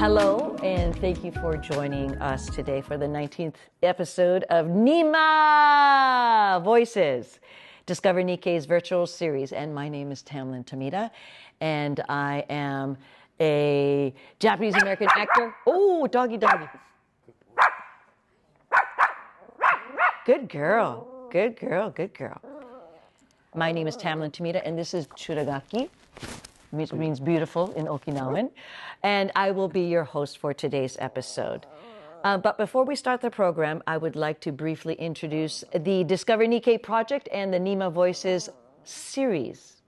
Hello, and thank you for joining us today for the 19th episode of Nima Voices, Discover Nikkei's virtual series. And my name is Tamlyn Tomita, and I am a Japanese-American actor. Oh, doggy, doggy. Good girl, good girl, good girl. My name is Tamlyn Tomita, and this is Churagaki, which means beautiful in Okinawan. And I will be your host for today's episode. But before we start the program, I would like to briefly introduce the Discover Nikkei project and the Nima Voices series.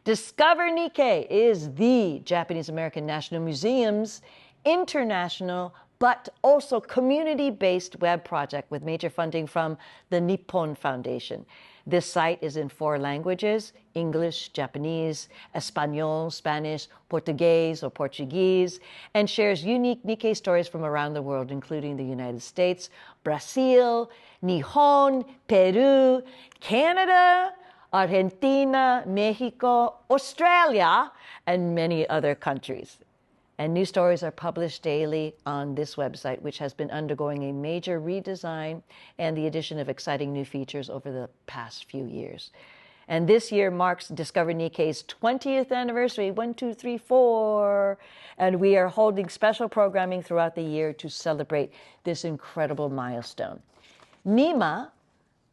Discover Nikkei is the Japanese American National Museum's international but also community-based web project with major funding from the Nippon Foundation. This site is in 4 languages: English, Japanese, Espanol, Spanish, Portuguese, and shares unique Nikkei stories from around the world, including the United States, Brazil, Nihon, Peru, Canada, Argentina, Mexico, Australia, and many other countries. And new stories are published daily on this website, which has been undergoing a major redesign and the addition of exciting new features over the past few years. And this year marks Discover Nikkei's 20th anniversary, 1, 2, 3, 4. And we are holding special programming throughout the year to celebrate this incredible milestone. Nima,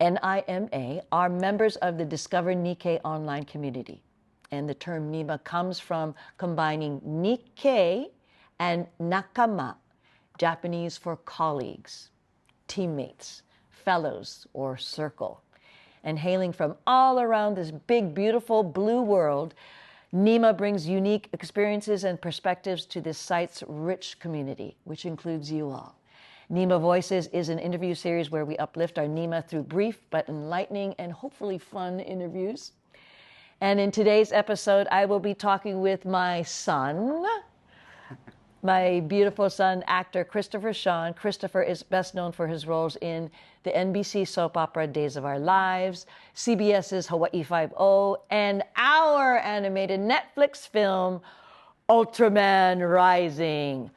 N-I-M-A, are members of the Discover Nikkei online community. And the term Nima comes from combining Nikkei and nakama, Japanese for colleagues, teammates, fellows, or circle. And hailing from all around this big, beautiful blue world, Nima brings unique experiences and perspectives to this site's rich community, which includes you all. Nima Voices is an interview series where we uplift our Nima through brief but enlightening and hopefully fun interviews. And in today's episode, I will be talking with my son, my beautiful son, actor Christopher Sean. Christopher is best known for his roles in the NBC soap opera Days of Our Lives, CBS's Hawaii Five-0, and our animated Netflix film, Ultraman Rising.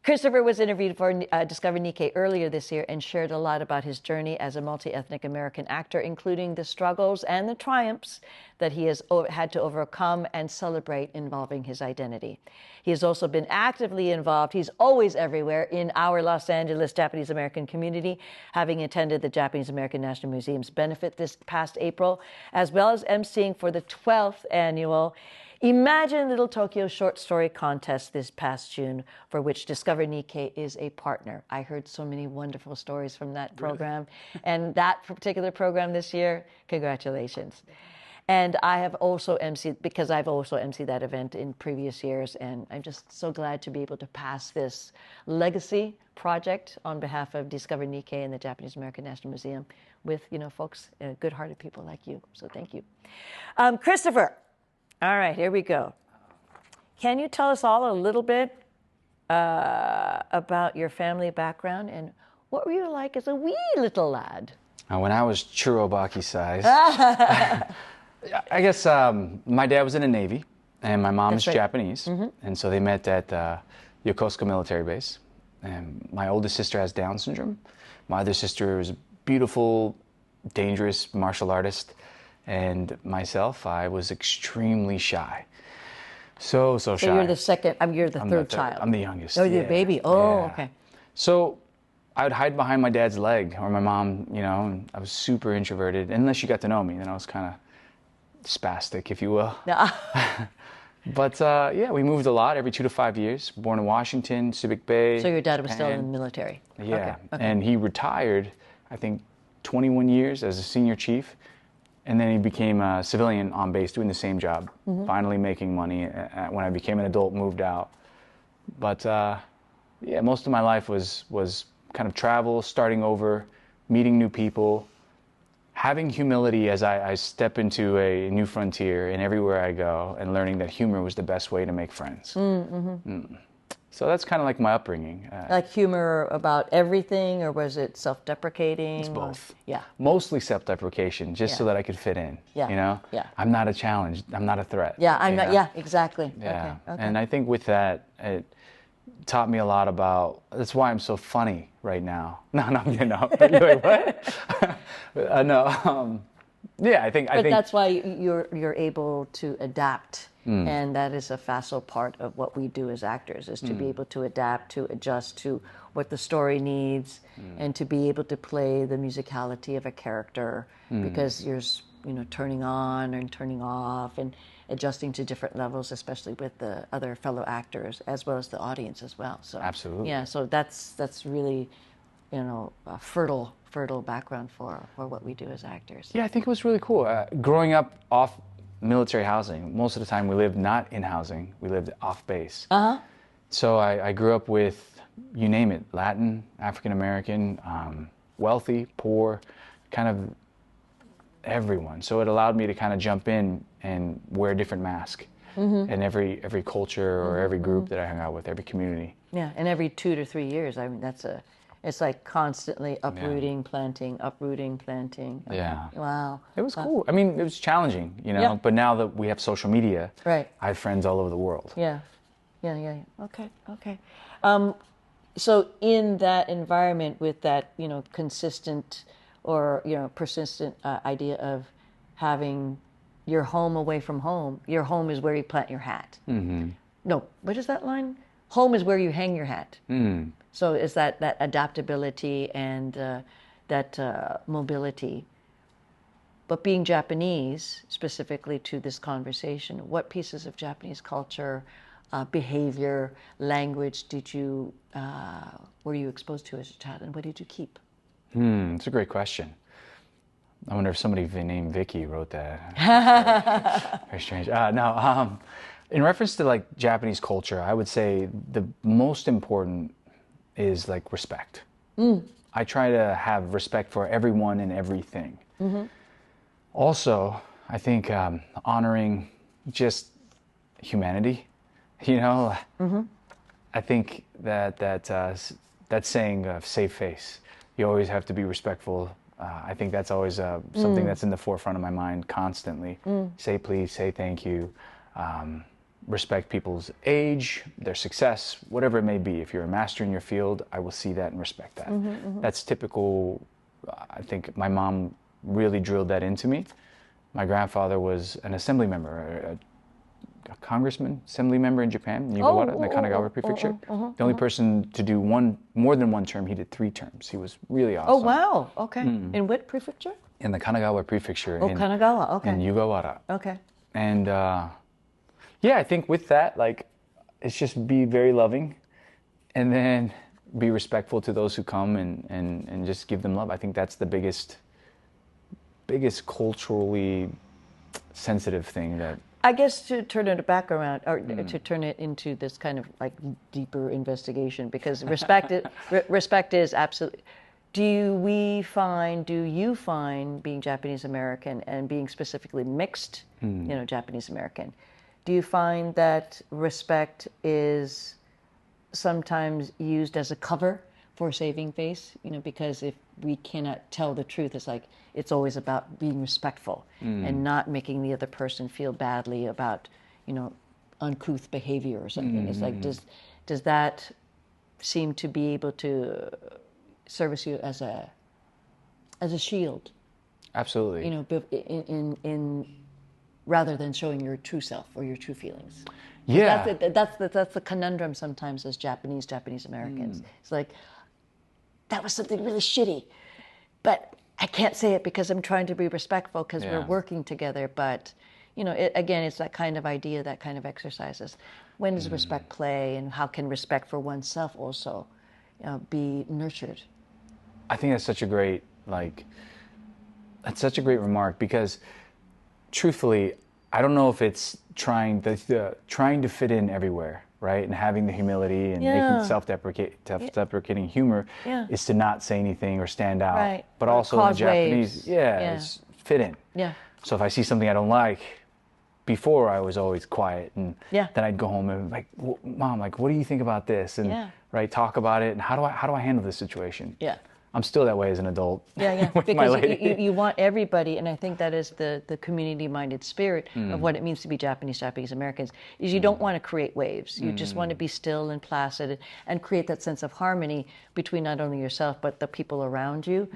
Christopher was interviewed for Discover Nikkei earlier this year and shared a lot about his journey as a multi-ethnic American actor, including the struggles and the triumphs that he has had to overcome and celebrate involving his identity. He has also been actively involved, he's always everywhere, in our Los Angeles Japanese American community, having attended the Japanese American National Museum's benefit this past April, as well as emceeing for the 12th annual Imagine Little Tokyo short story contest this past June, for which Discover Nikkei is a partner. I heard so many wonderful stories from that program. Really? And that particular program this year, congratulations. And I have also emceed, because I've also emceed that event in previous years, and I'm just so glad to be able to pass this legacy project on behalf of Discover Nikkei and the Japanese American National Museum with, folks, good-hearted people like you. So thank you. Christopher. All right, here we go. Can you tell us all a little bit about your family background and what were you like as a wee little lad? When I was Churobaki size, I guess my dad was in the Navy and my mom is Japanese. Mm-hmm. And so they met at Yokosuka military base. And my oldest sister has Down syndrome. My other sister is a beautiful, dangerous martial artist. And myself, I was extremely shy. So shy. So you're the second, you're the third child. I'm the youngest. Oh, you're the baby. Oh, yeah. Okay. So I would hide behind my dad's leg or my mom, and I was super introverted. Unless you got to know me, then I was kind of spastic, if you will. But we moved a lot every 2 to 5 years. Born in Washington, Subic Bay. So your dad was still in the military. Yeah. Okay. And he retired, I think, 21 years as a senior chief. And then he became a civilian on base doing the same job, finally making money. When I became an adult, moved out. But most of my life was kind of travel, starting over, meeting new people, having humility as I step into a new frontier and everywhere I go, and learning that humor was the best way to make friends. So that's kind of like my upbringing. Like humor about everything, or was it self-deprecating? It's both. Yeah. Mostly self-deprecation, just so that I could fit in. Yeah. You know? Yeah. I'm not a challenge. I'm not a threat. Yeah, I'm not. Yeah, exactly. Yeah. Okay. And I think with that, it taught me a lot about. That's why I'm so funny right now. No, you know. You're like, what? No. Yeah, I think. But that's why you're able to adapt. And that is a facile part of what we do as actors, is to be able to adapt, to adjust to what the story needs, and to be able to play the musicality of a character, because you're, turning on and turning off and adjusting to different levels, especially with the other fellow actors as well as the audience as well. So absolutely. Yeah, so that's really, a fertile background for what we do as actors. Yeah, I think it was really cool. Growing up off military housing, most of the time we lived not in housing, we lived off base. So I grew up with, you name it, Latin, African American, wealthy, poor, kind of everyone. So it allowed me to kind of jump in and wear a different mask in every culture or every group that I hung out with, every community. Yeah, and every 2 to 3 years, I mean, it's like constantly uprooting, planting, uprooting, planting. Okay. Yeah. Wow. It was cool. I mean, it was challenging, but now that we have social media, right, I have friends all over the world. Yeah. Okay. So in that environment with that, consistent or, persistent idea of having your home away from home, your home is where you plant your hat. Mm-hmm. No, what is that line? Home is where you hang your hat. Mm. So is that adaptability and that mobility. But being Japanese, specifically to this conversation, what pieces of Japanese culture, behavior, language were you exposed to as a child, and what did you keep? It's a great question. I wonder if somebody named Vicky wrote that. Very strange. No, in reference to like Japanese culture, I would say the most important is like respect. I try to have respect for everyone and everything. Mm-hmm. Also, I think honoring just humanity. Mm-hmm. I think that saying save face. You always have to be respectful. I think that's always something that's in the forefront of my mind constantly. Say please, say thank you. Respect people's age, their success, whatever it may be. If you're a master in your field, I will see that and respect that. Mm-hmm. That's typical. I think my mom really drilled that into me. My grandfather was an assembly member, a congressman, assembly member in Japan, Niigata, in the Kanagawa prefecture. The only person to do more than one term. He did 3 terms. He was really awesome. Oh, wow. Okay. In what prefecture? In the Kanagawa prefecture. Kanagawa. Okay. In Yugawara. Okay. And I think with that, like, it's just be very loving, and then be respectful to those who come and just give them love. I think that's the biggest culturally sensitive thing that. I guess to turn it back around, or to turn it into this kind of like deeper investigation, because respect is absolutely. Do you find being Japanese American and being specifically mixed, Japanese American, do you find that respect is sometimes used as a cover for saving face? Because if we cannot tell the truth, it's always about being respectful and not making the other person feel badly about, uncouth behavior or something. It's like, does that seem to be able to service you as a shield? Absolutely. In rather than showing your true self or your true feelings. Yeah. That's the conundrum sometimes as Japanese Americans. It's like, that was something really shitty, but I can't say it because I'm trying to be respectful because we're working together. But, it's that kind of idea, that kind of exercises. When does respect play, and how can respect for oneself also be nurtured? I think that's such a great remark, because truthfully, I don't know if it's trying to fit in everywhere, right? And having the humility and making self-deprecating humor is to not say anything or stand out. Right. But also in the Japanese, it's fit in. Yeah. So if I see something I don't like, before I was always quiet, and Yeah. then I'd go home and like, Mom, like, what do you think about this? And Yeah. right, talk about it, and how do I handle this situation? Yeah. I'm still that way as an adult. Yeah. with my Because lady. you want everybody, and I think that is the community-minded spirit of what it means to be Japanese Americans, is you don't want to create waves. You just want to be still and placid and create that sense of harmony between not only yourself, but the people around you.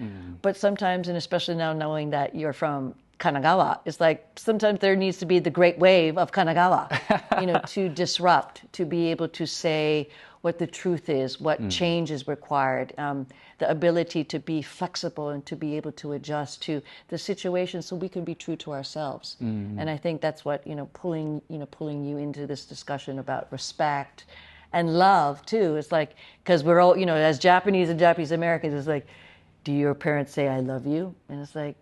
But sometimes, and especially now knowing that you're from Kanagawa, it's like sometimes there needs to be the great wave of Kanagawa, to disrupt, to be able to say what the truth is, what change is required, the ability to be flexible and to be able to adjust to the situation so we can be true to ourselves. And I think that's what, pulling you into this discussion about respect and love too. It's like, because we're all, as Japanese and Japanese Americans, it's like, do your parents say, I love you? And it's like,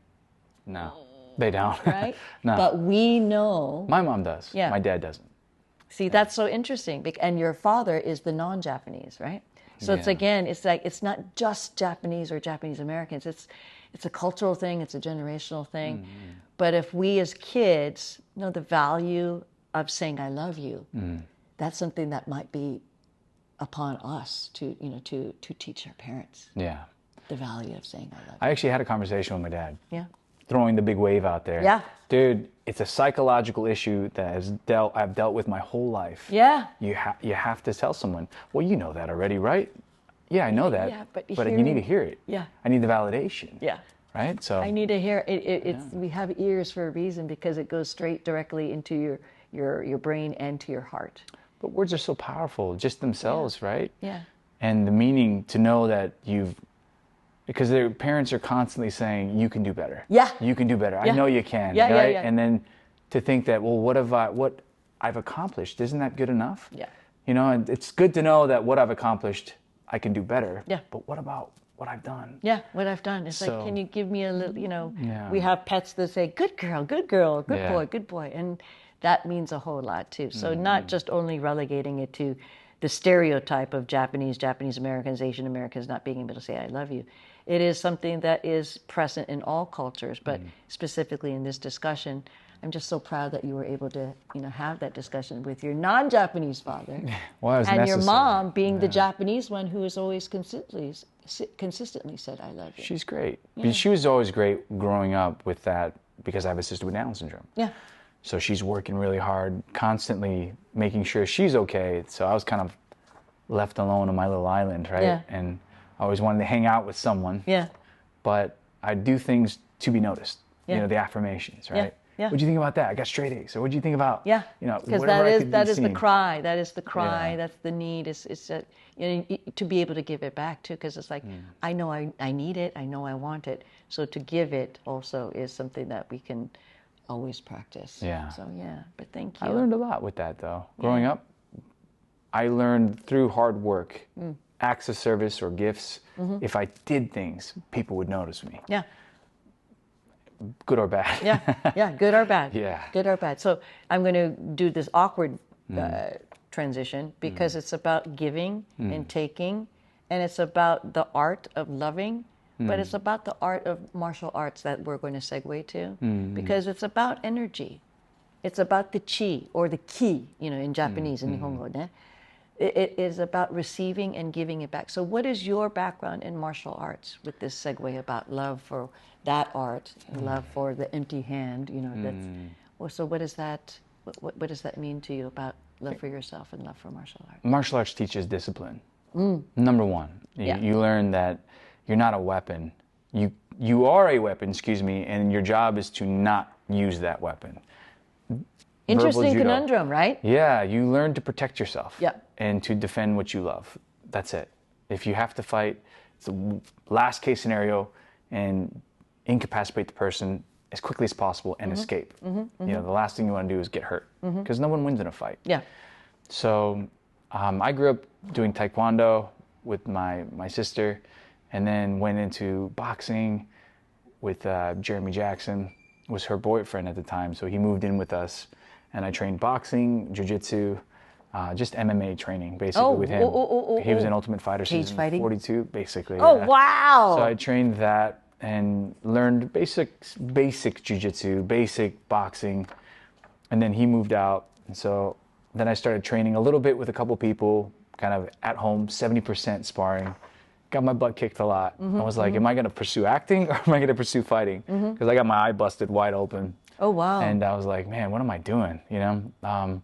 No, they don't. right? No. But we know. My mom does. Yeah. My dad doesn't. See, that's so interesting. And your father is the non-Japanese, right? So it's like, it's not just Japanese or Japanese Americans. It's a cultural thing. It's a generational thing. But if we as kids know the value of saying, I love you, that's something that might be upon us to teach our parents. Yeah. The value of saying, I love you. I actually had a conversation with my dad. Yeah. Throwing the big wave out there. Yeah. Dude, it's a psychological issue that I've dealt with my whole life. Yeah. You have to tell someone, well, you know that already, right? Yeah, I know that. Yeah, but you need to hear it. Yeah. I need the validation. Yeah. Right? So I need to hear it. We have ears for a reason, because it goes straight directly into your brain and to your heart. But words are so powerful, just themselves, right? Yeah. And the meaning to know that because their parents are constantly saying, you can do better. Yeah. You can do better. Yeah. I know you can. Yeah, right? yeah. And then to think that, well, what I've accomplished, isn't that good enough? Yeah. And it's good to know that what I've accomplished, I can do better. Yeah. But what about what I've done? Yeah, what I've done. It's like, So- can you give me a little, Yeah. we have pets that say, good girl, good Yeah. boy, good boy. And that means a whole lot too. So not just only relegating it to the stereotype of Japanese Americans, Asian Americans not being able to say, I love you. It is something that is present in all cultures, but specifically in this discussion, I'm just so proud that you were able to, have that discussion with your non-Japanese father, Well, it was and your necessary. mom being the Japanese one who has always consistently said, "I love you." She's great. But she was always great growing up with that, because I have a sister with Down syndrome. Yeah, So she's working really hard, constantly making sure she's okay. So I was kind of left alone on my little island, right? Yeah. And I always wanted to hang out with someone. yeah, But I do things to be noticed. Yeah. The affirmations, right? Yeah. What'd you think about that? I got straight A's. So what'd you think about? yeah. Because whatever I could that be is the seen. cry. That is the cry. Yeah. That's the need. It's that to be able to give it back too. Because it's like I know I need it. I know I want it. So to give it also is something that we can always practice. Yeah. So but thank you. I learned a lot with that, though. Growing up, I learned through hard work, acts of service or gifts. If I did things, people would notice me, Yeah. good or bad. Yeah, good or bad. Yeah. Good or bad. So I'm going to do this awkward transition because it's about giving and taking, and it's about the art of loving, but it's about the art of martial arts that we're going to segue to, because it's about energy. It's about the chi, or the ki, in Japanese, in Nihongo, ne? It is about receiving and giving it back. So what is your background in martial arts with this segue about love for that art, love for the empty hand, that's, well, so what is that, what does that mean to you about love for yourself and love for martial arts? Martial arts teaches discipline. Number one, you learn that you're not a weapon. You are a weapon, and your job is to not use that weapon. Interesting conundrum, right? Yeah, you learn to protect yourself. Yeah. And to defend what you love. That's it. If you have to fight, it's the last case scenario, and incapacitate the person as quickly as possible and escape. The last thing you want to do is get hurt, because no one wins in a fight. Yeah. So I grew up doing taekwondo with my sister, and then went into boxing with Jeremy Jackson, was her boyfriend at the time. So he moved in with us, and I trained boxing, jiu-jitsu, just MMA training, basically, with him. He was an Ultimate Fighter season fighting? 42, basically. Oh, yeah. wow. So I trained that and learned basic jiu-jitsu, basic boxing, and then he moved out. And so then I started training a little bit with a couple people, kind of at home, 70% sparring. Got my butt kicked a lot. I was like, am I going to pursue acting or am I going to pursue fighting? Because I got my eye busted wide open. Oh, wow. And I was like, man, what am I doing? You know?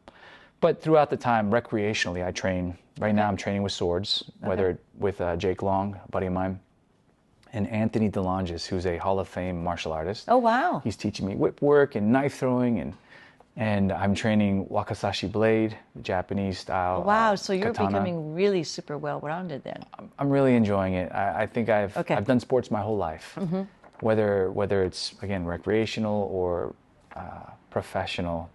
But throughout the time, recreationally, I train. Right now I'm training with swords, whether with Jake Long, a buddy of mine, and Anthony DeLongis, who's a Hall of Fame martial artist. Oh, wow. He's teaching me whip work and knife throwing, and I'm training Wakasashi blade, the Japanese style. Wow, so you're katana. becoming really super well-rounded then. I'm really enjoying it. I think I've done sports my whole life, whether it's, again, recreational or professional.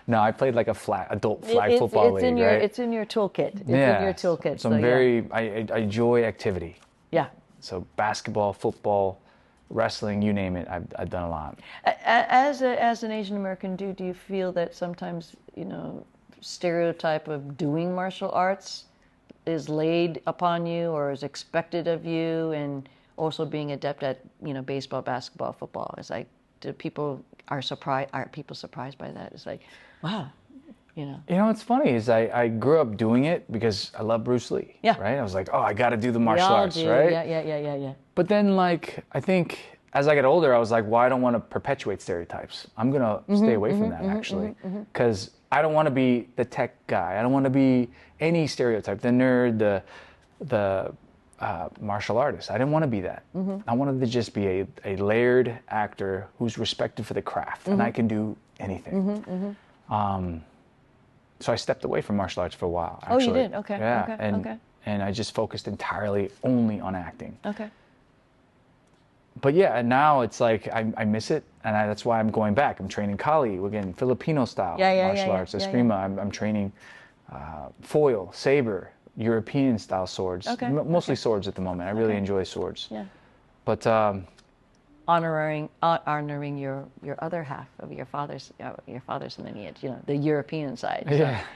No, I played like a adult flag football league, right? It's in your toolkit. It's in your toolkit. So I enjoy activity. Yeah. So basketball, football, wrestling, you name it, I've done a lot. As an Asian American, do you feel that sometimes, stereotype of doing martial arts is laid upon you or is expected of you, and also being adept at, baseball, basketball, football? It's like, are people surprised by that? It's like, wow. What's funny is I grew up doing it because I love Bruce Lee. Yeah. Right? I was like, oh, I got to do the martial arts, right? Yeah. But then, I think as I get older, I was like, well, I don't want to perpetuate stereotypes. I'm going to stay away from that, actually. Because I don't want to be the tech guy. I don't want to be any stereotype, the nerd, the martial artist. I didn't want to be that. I wanted to just be a layered actor who's respected for the craft, and I can do anything. So I stepped away from martial arts for a while, actually. Oh, you did? Okay. Yeah, Okay. and I just focused entirely only on acting. Okay. But yeah, and now it's like I miss it, and that's why I'm going back. I'm training Kali, again, Filipino-style martial arts, Eskrima. I'm training foil, saber, European-style swords. Okay. Mostly swords at the moment. I really enjoy swords. Yeah. But honoring your other half of your father's lineage, the European side. So,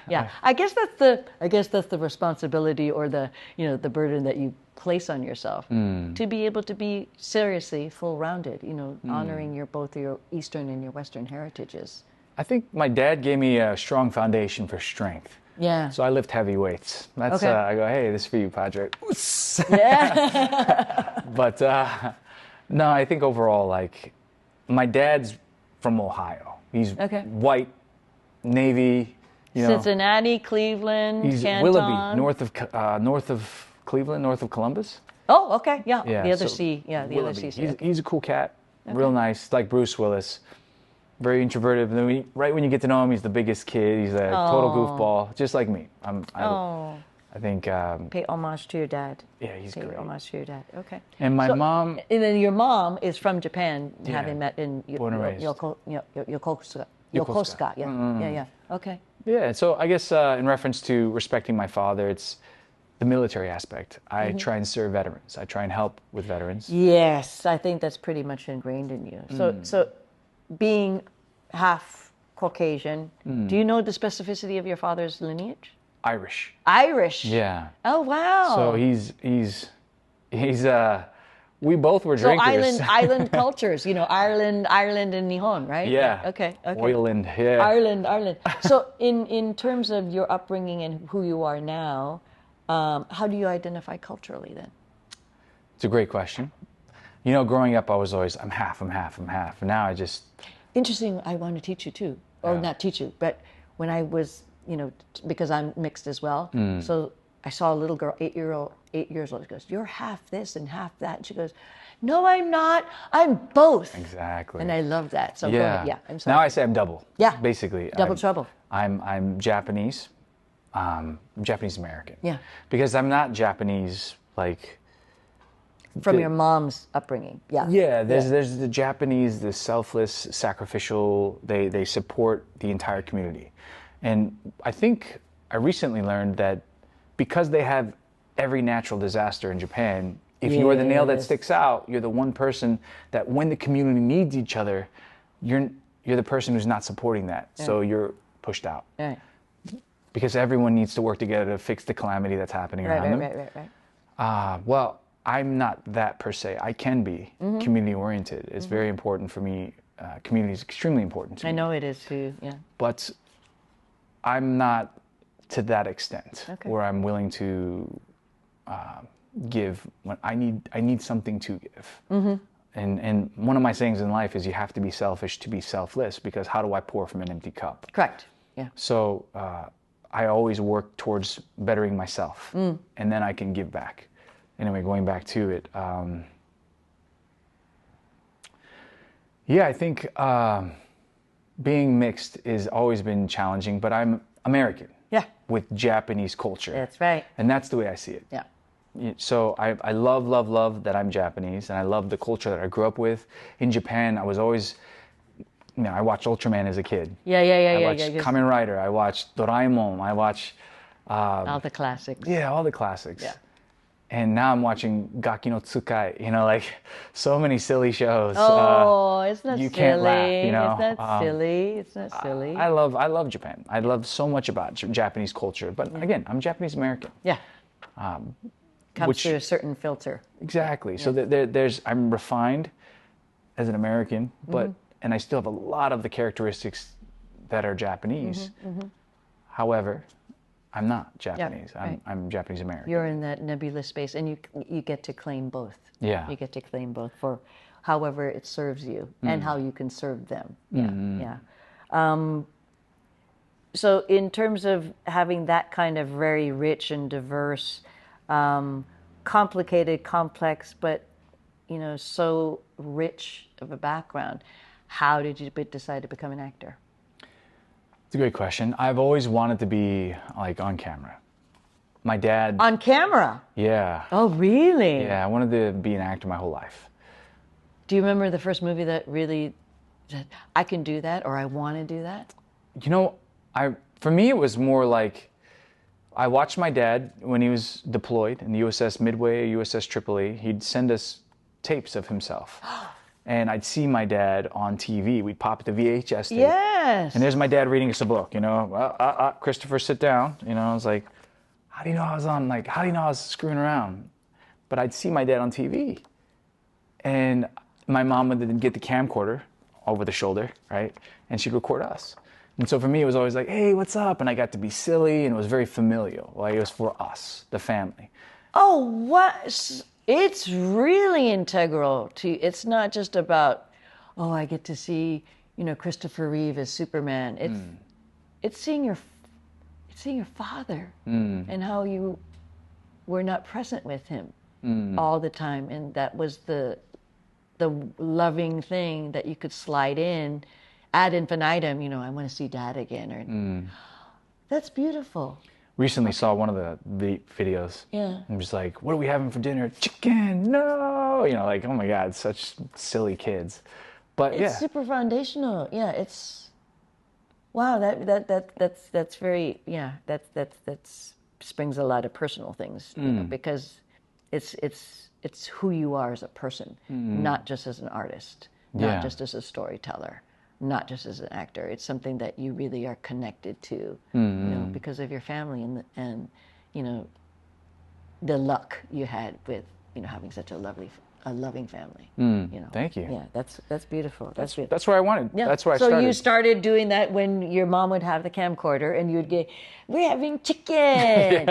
yeah. I guess that's the responsibility or the the burden that you place on yourself to be able to be seriously full-rounded. Honoring both your Eastern and your Western heritages. I think my dad gave me a strong foundation for strength. Yeah. So I lift heavy weights. That's okay. I go, hey, this is for you, Padre. Yeah. But no, I think overall, my dad's from Ohio. He's white, Navy. Cincinnati, Cleveland, he's Canton. Willoughby, north of Cleveland, north of Columbus. Oh, okay, yeah. Yeah, the other so sea, the Willoughby. other sea. He's a cool cat, real nice, like Bruce Willis. Very introverted. And then right when you get to know him, he's the biggest kid. He's a total goofball, just like me. I think. Pay homage to your dad. Yeah, he's great. Pay homage to your dad. Okay. And my mom. And then your mom is from Japan, having met in born and raised. Yokosuka. Yeah. Okay. Yeah. So I guess in reference to respecting my father, it's the military aspect. I try and serve veterans. I try and help with veterans. Yes, I think that's pretty much ingrained in you. So being half Caucasian, do you know the specificity of your father's lineage? Irish. Irish. Yeah. Oh, wow. So he's we both were drinkers. So island cultures, Ireland and Nihon, right? Yeah. Okay. Ireland, yeah. Ireland. So in terms of your upbringing and who you are now, how do you identify culturally then? It's a great question. Growing up, I was always, I'm half. And now I just... Interesting, I want to teach you too. Or not teach you, but when I was, because I'm mixed as well, so I saw a little girl, 8 years old, she goes, you're half this and half that. And she goes, no, I'm not. I'm both. Exactly. And I love that. So I'm sorry. Now I say I'm double. Yeah. Basically. Double trouble. I'm Japanese. I'm Japanese American. Yeah. Because I'm not Japanese, from your mom's upbringing. Yeah. Yeah, there's the Japanese, the selfless, sacrificial, they support the entire community. And I think I recently learned that because they have every natural disaster in Japan, if you are the nail that sticks out, you're the one person that when the community needs each other, you're the person who's not supporting that. Yeah. So you're pushed out. Right. Because everyone needs to work together to fix the calamity that's happening around them. Right. Well, I'm not that per se. I can be community oriented. It's very important for me community is extremely important to me. I know it is too. Yeah. But I'm not to that extent where I'm willing to give when I need something to give. And one of my sayings in life is you have to be selfish to be selfless, because how do I pour from an empty cup? Correct. Yeah. So I always work towards bettering myself, and then I can give back. Anyway, going back to it, yeah, I think being mixed has always been challenging, but I'm American. Yeah. With Japanese culture. That's right. And that's the way I see it. Yeah. So I love that I'm Japanese, and I love the culture that I grew up with. In Japan, I was always, I watched Ultraman as a kid. Yeah. I watched Kamen Rider. I watched Doraemon. I watched... all the classics. Yeah, all the classics. Yeah. And now I'm watching Gaki no Tsukai, like so many silly shows. Oh, it's not you silly. Can't laugh, It's not silly. It's not silly. I love Japan. I love so much about Japanese culture. But again, I'm Japanese American. Yeah. Comes through a certain filter. Exactly. So there's I'm refined as an American, but and I still have a lot of the characteristics that are Japanese. However, I'm not Japanese. Yeah, I'm Japanese American. You're in that nebulous space, and you get to claim both. Yeah. You get to claim both for however it serves you and how you can serve them. Yeah. Yeah. So in terms of having that kind of very rich and diverse, complicated, complex, but so rich of a background, how did you decide to become an actor? It's a great question. I've always wanted to be like on camera. My dad... On camera? Yeah. Oh, really? Yeah, I wanted to be an actor my whole life. Do you remember the first movie that really said, I can do that, or I want to do that? For me, it was more like I watched my dad when he was deployed in the USS Midway, USS Tripoli. He'd send us tapes of himself. And I'd see my dad on TV. We'd pop the VHS tape. Yes. And there's my dad reading us a book, Christopher, sit down. I was like, how do you know I was on, how do you know I was screwing around? But I'd see my dad on TV. And my mom would get the camcorder over the shoulder, right? And she'd record us. And so for me, it was always like, hey, what's up? And I got to be silly, and it was very familial. Like, it was for us, the family. Oh, what? It's really integral to, it's not just about, I get to see, Christopher Reeve as Superman. It's seeing your father and how you were not present with him all the time. And that was the loving thing that you could slide in ad infinitum, I want to see dad again. That's beautiful. Recently saw one of the videos. Yeah. I'm just like, what are we having for dinner? Chicken, no! Oh my God, such silly kids. But it's super foundational. Yeah, it's wow. That's very that's springs a lot of personal things because it's who you are as a person, not just as an artist, not just as a storyteller, not just as an actor. It's something that you really are connected to, because of your family and the luck you had with having such a loving family. Thank you. Yeah, that's beautiful. That's beautiful. That's where I wanted. Yeah. That's where I started. So you started doing that when your mom would have the camcorder, and you'd get, we're having chicken,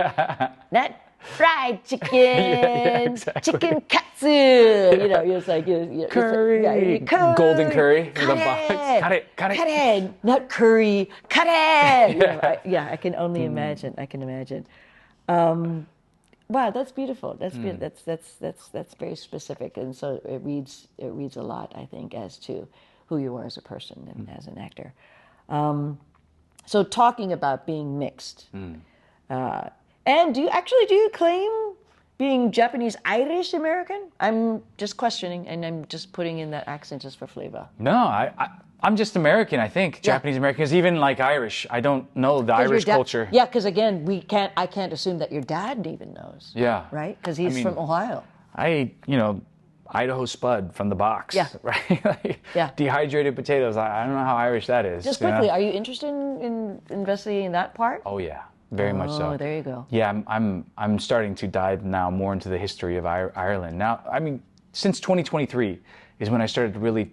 not fried chicken, exactly. chicken katsu. It's like curry, curry, golden curry. Cut it, cut it, not curry, cut it. I can only imagine. I can imagine. Wow, that's beautiful. That's that's very specific, and so it reads a lot, I think, as to who you are as a person and as an actor. So talking about being mixed. And do you claim being Japanese Irish American? I'm just questioning, and I'm just putting in that accent just for flavor. No, I'm just American, I think. Japanese American, because even like Irish, I don't know the Irish culture. Yeah, because again, I can't assume that your dad even knows. Yeah. Right? Because he's from Ohio. Idaho Spud from the box. Yeah. Right? Dehydrated potatoes. I don't know how Irish that is. Just quickly, are you interested in investigating that part? Oh, yeah. Very much so. Oh, there you go. Yeah, I'm starting to dive now more into the history of Ireland. Now, since 2023 is when I started to really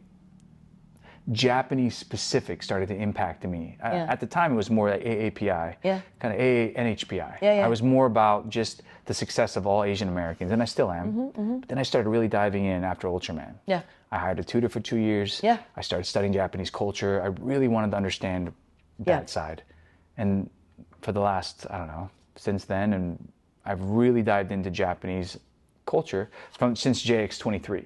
Japanese specific started to impact me. At the time, it was more like AAPI, kind of NHPI. I was more about just the success of all Asian Americans, and I still am. But then I started really diving in after Ultraman. I hired a tutor for 2 years. I started studying Japanese culture. I really wanted to understand that side. And for the last, I don't know, since then, and I've really dived into Japanese culture since JX23.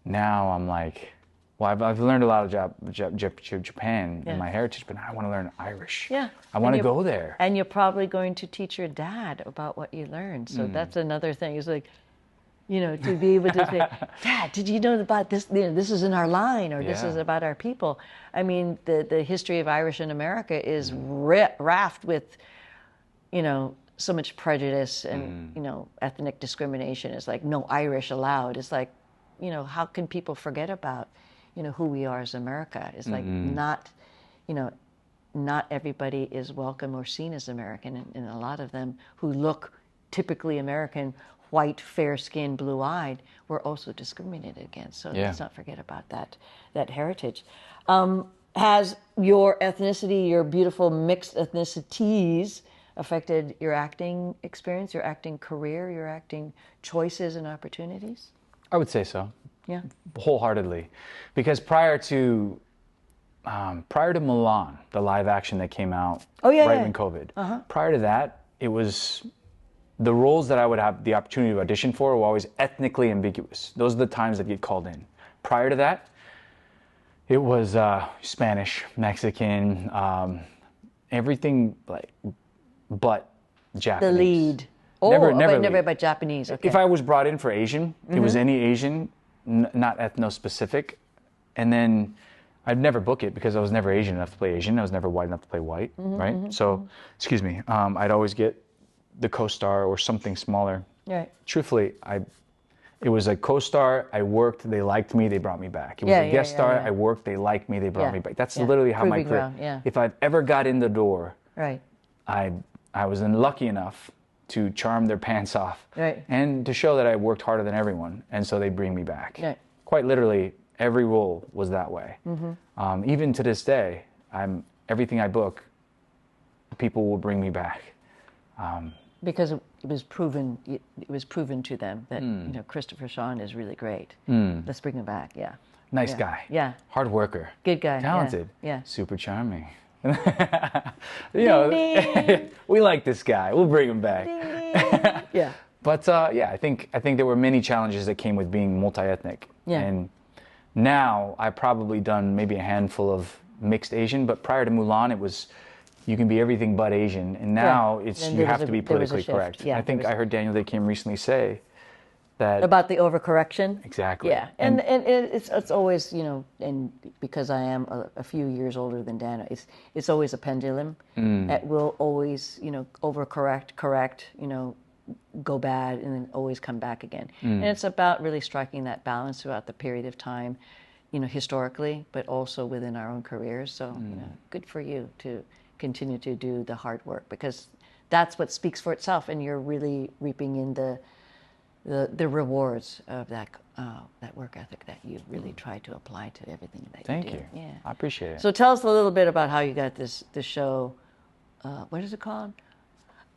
Now I'm like, well, I've learned a lot of Japan in my heritage, but now I want to learn Irish. I want to go there. And you're probably going to teach your dad about what you learned. So that's another thing. It's like, you know, to be able to say, Dad, did you know about this? You know, this is in our line, or this is about our people. I mean, the history of Irish in America is raft with, you know, so much prejudice and, you know, ethnic discrimination. It's like, no Irish allowed. It's like, you know, how can people forget about, you know, who we are as America? It's like not, you know, not everybody is welcome or seen as American. And a lot of them who look typically American, white, fair-skinned, blue-eyed, were also discriminated against. So let's not forget about that heritage. Has your ethnicity, your beautiful mixed ethnicities, affected your acting experience, your acting career, your acting choices and opportunities? I would say so. Yeah. Wholeheartedly. Because prior to Milan, the live action that came out when COVID, prior to that, it was the roles that I would have the opportunity to audition for were always ethnically ambiguous. Those are the times that get called in. Prior to that, it was Spanish, Mexican, everything like but Japanese. The lead. Never but Japanese. Okay. If I was brought in for Asian, it was any Asian, not ethno-specific. And then I'd never book it because I was never Asian enough to play Asian. I was never white enough to play white, right? So, excuse me, I'd always get the co-star or something smaller. Right. Truthfully, it was a co-star, I worked, they liked me, they brought me back. It was a guest star, I worked, they liked me, they brought me back. That's literally how my career, if I've ever got in the door, I was lucky enough to charm their pants off and to show that I worked harder than everyone, and so they bring me back. Quite literally, every role was that way. Even to this day, everything I book, people will bring me back. Because it was proven to them that you know, Christopher Sean is really great. Let's bring him back. Nice guy. Hard worker. Good guy. Talented. Super charming. You know, we like this guy. We'll bring him back. But I think there were many challenges that came with being multi-ethnic. And now I've probably done maybe a handful of mixed Asian, but prior to Mulan, it was you can be everything but Asian, and now you have to be politically correct. I think I heard Daniel Day Kim recently say that about the overcorrection. Exactly. And it's always, you know, and because I am a few years older than Dana, it's always a pendulum that will always, you know, overcorrect, correct, you know, go bad, and then always come back again. And it's about really striking that balance throughout the period of time, you know, historically, but also within our own careers. So you know, good for you to continue to do the hard work, because that's what speaks for itself, and you're really reaping in the rewards of that work ethic that you really try to apply to everything that you do. Thank you. Yeah, I appreciate it. So tell us a little bit about how you got this show. What is it called?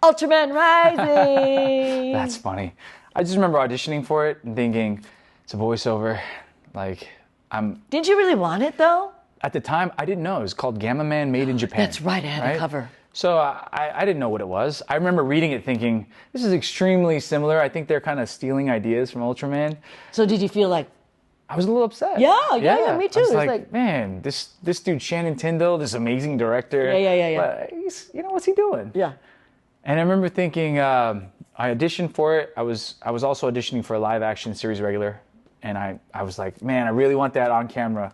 Ultraman Rising. That's funny. I just remember auditioning for it and thinking, it's a voiceover. Like, Didn't you really want it though? At the time, I didn't know. It was called Gamma Man Made in Japan. That's right, I had a cover. So I didn't know what it was. I remember reading it thinking, this is extremely similar. I think they're kind of stealing ideas from Ultraman. So did you feel like... I was a little upset. Yeah, me too. I was like, man, this dude Shannon Tyndall, this amazing director. But you know, what's he doing? Yeah. And I remember thinking, I auditioned for it. I was also auditioning for a live action series regular. And I was like, man, I really want that on camera.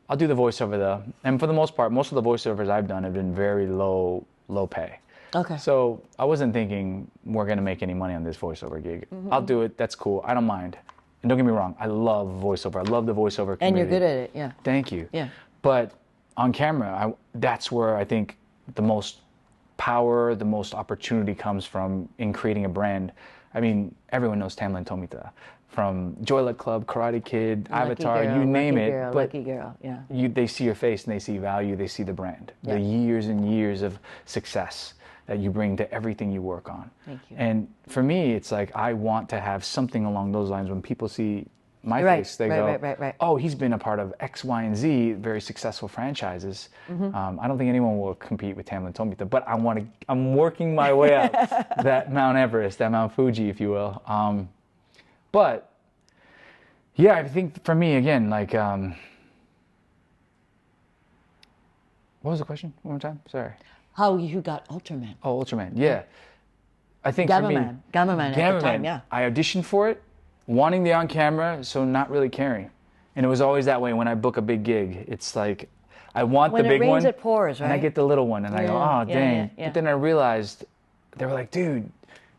I'll do the voiceover though. And for the most part, most of the voiceovers I've done have been very low pay. Okay. So I wasn't thinking we're going to make any money on this voiceover gig. I'll do it. That's cool. I don't mind. And don't get me wrong. I love voiceover. I love the voiceover community. And you're good at it. Yeah. Thank you. Yeah. But on camera, that's where I think the most power, the most opportunity comes from in creating a brand. I mean, everyone knows Tamlyn Tomita. from Joy Luck Club, Karate Kid, Lucky Avatar, girl, you name lucky it. girl, but lucky girl, yeah. they see your face and they see value, they see the brand, Yeah. the years and years of success that you bring to everything you work on. Thank you. And for me, it's like I want to have something along those lines. When people see my Right, face, they right, go, right. oh, he's been a part of X, Y, and Z, very successful franchises. I don't think anyone will compete with Tamlyn Tomita, but I'm working my way up that Mount Everest, that Mount Fuji, if you will. But yeah, I think for me, again, like, what was the question? One more time? Sorry. How you got Ultraman? Oh, Ultraman. Yeah. I think for me, Gamma Man at the time, yeah. I auditioned for it, wanting the on camera, so not really caring. And it was always that way when I book a big gig. It's like, I want When the it big rains, one, it pours, right? and I get the little one, and I go, Yeah, oh, dang. yeah. But then I realized, they were like, dude,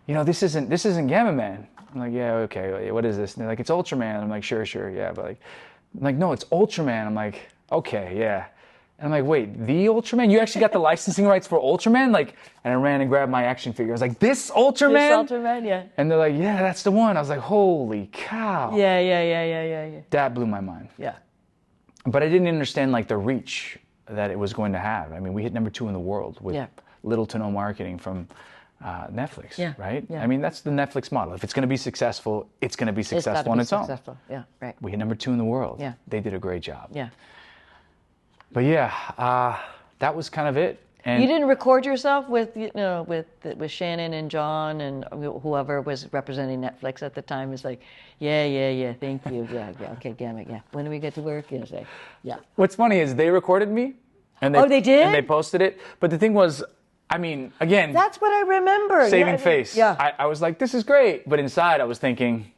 you know, this isn't Gamma Man. I'm like, yeah, okay, what is this? And they're like, it's Ultraman. I'm like, sure, yeah. But I'm like, no, it's Ultraman. I'm like, okay, yeah. And I'm like, wait, the Ultraman? You actually got the licensing rights for Ultraman? Like, and I ran and grabbed my action figure. I was like, this Ultraman? This Ultraman, yeah. And they're like, yeah, that's the one. I was like, holy cow. Yeah. That blew my mind. Yeah. But I didn't understand like the reach that it was going to have. I mean, we hit #2 in the world with little to no marketing from Netflix, right? Yeah. I mean, that's the Netflix model. If it's going to be successful, it's going to be successful on its own. Yeah, right. We hit #2 in the world. Yeah. They did a great job. Yeah. But yeah, that was kind of it. And you didn't record yourself with Shannon and John and whoever was representing Netflix at the time. Is like, yeah, thank you, yeah, okay, Gamma, yeah. When do we get to work? Yeah. What's funny is they recorded me, and they did, and they posted it. But the thing was, I mean, again, that's what I remember. Saving face. Yeah. I was like, this is great, but inside I was thinking,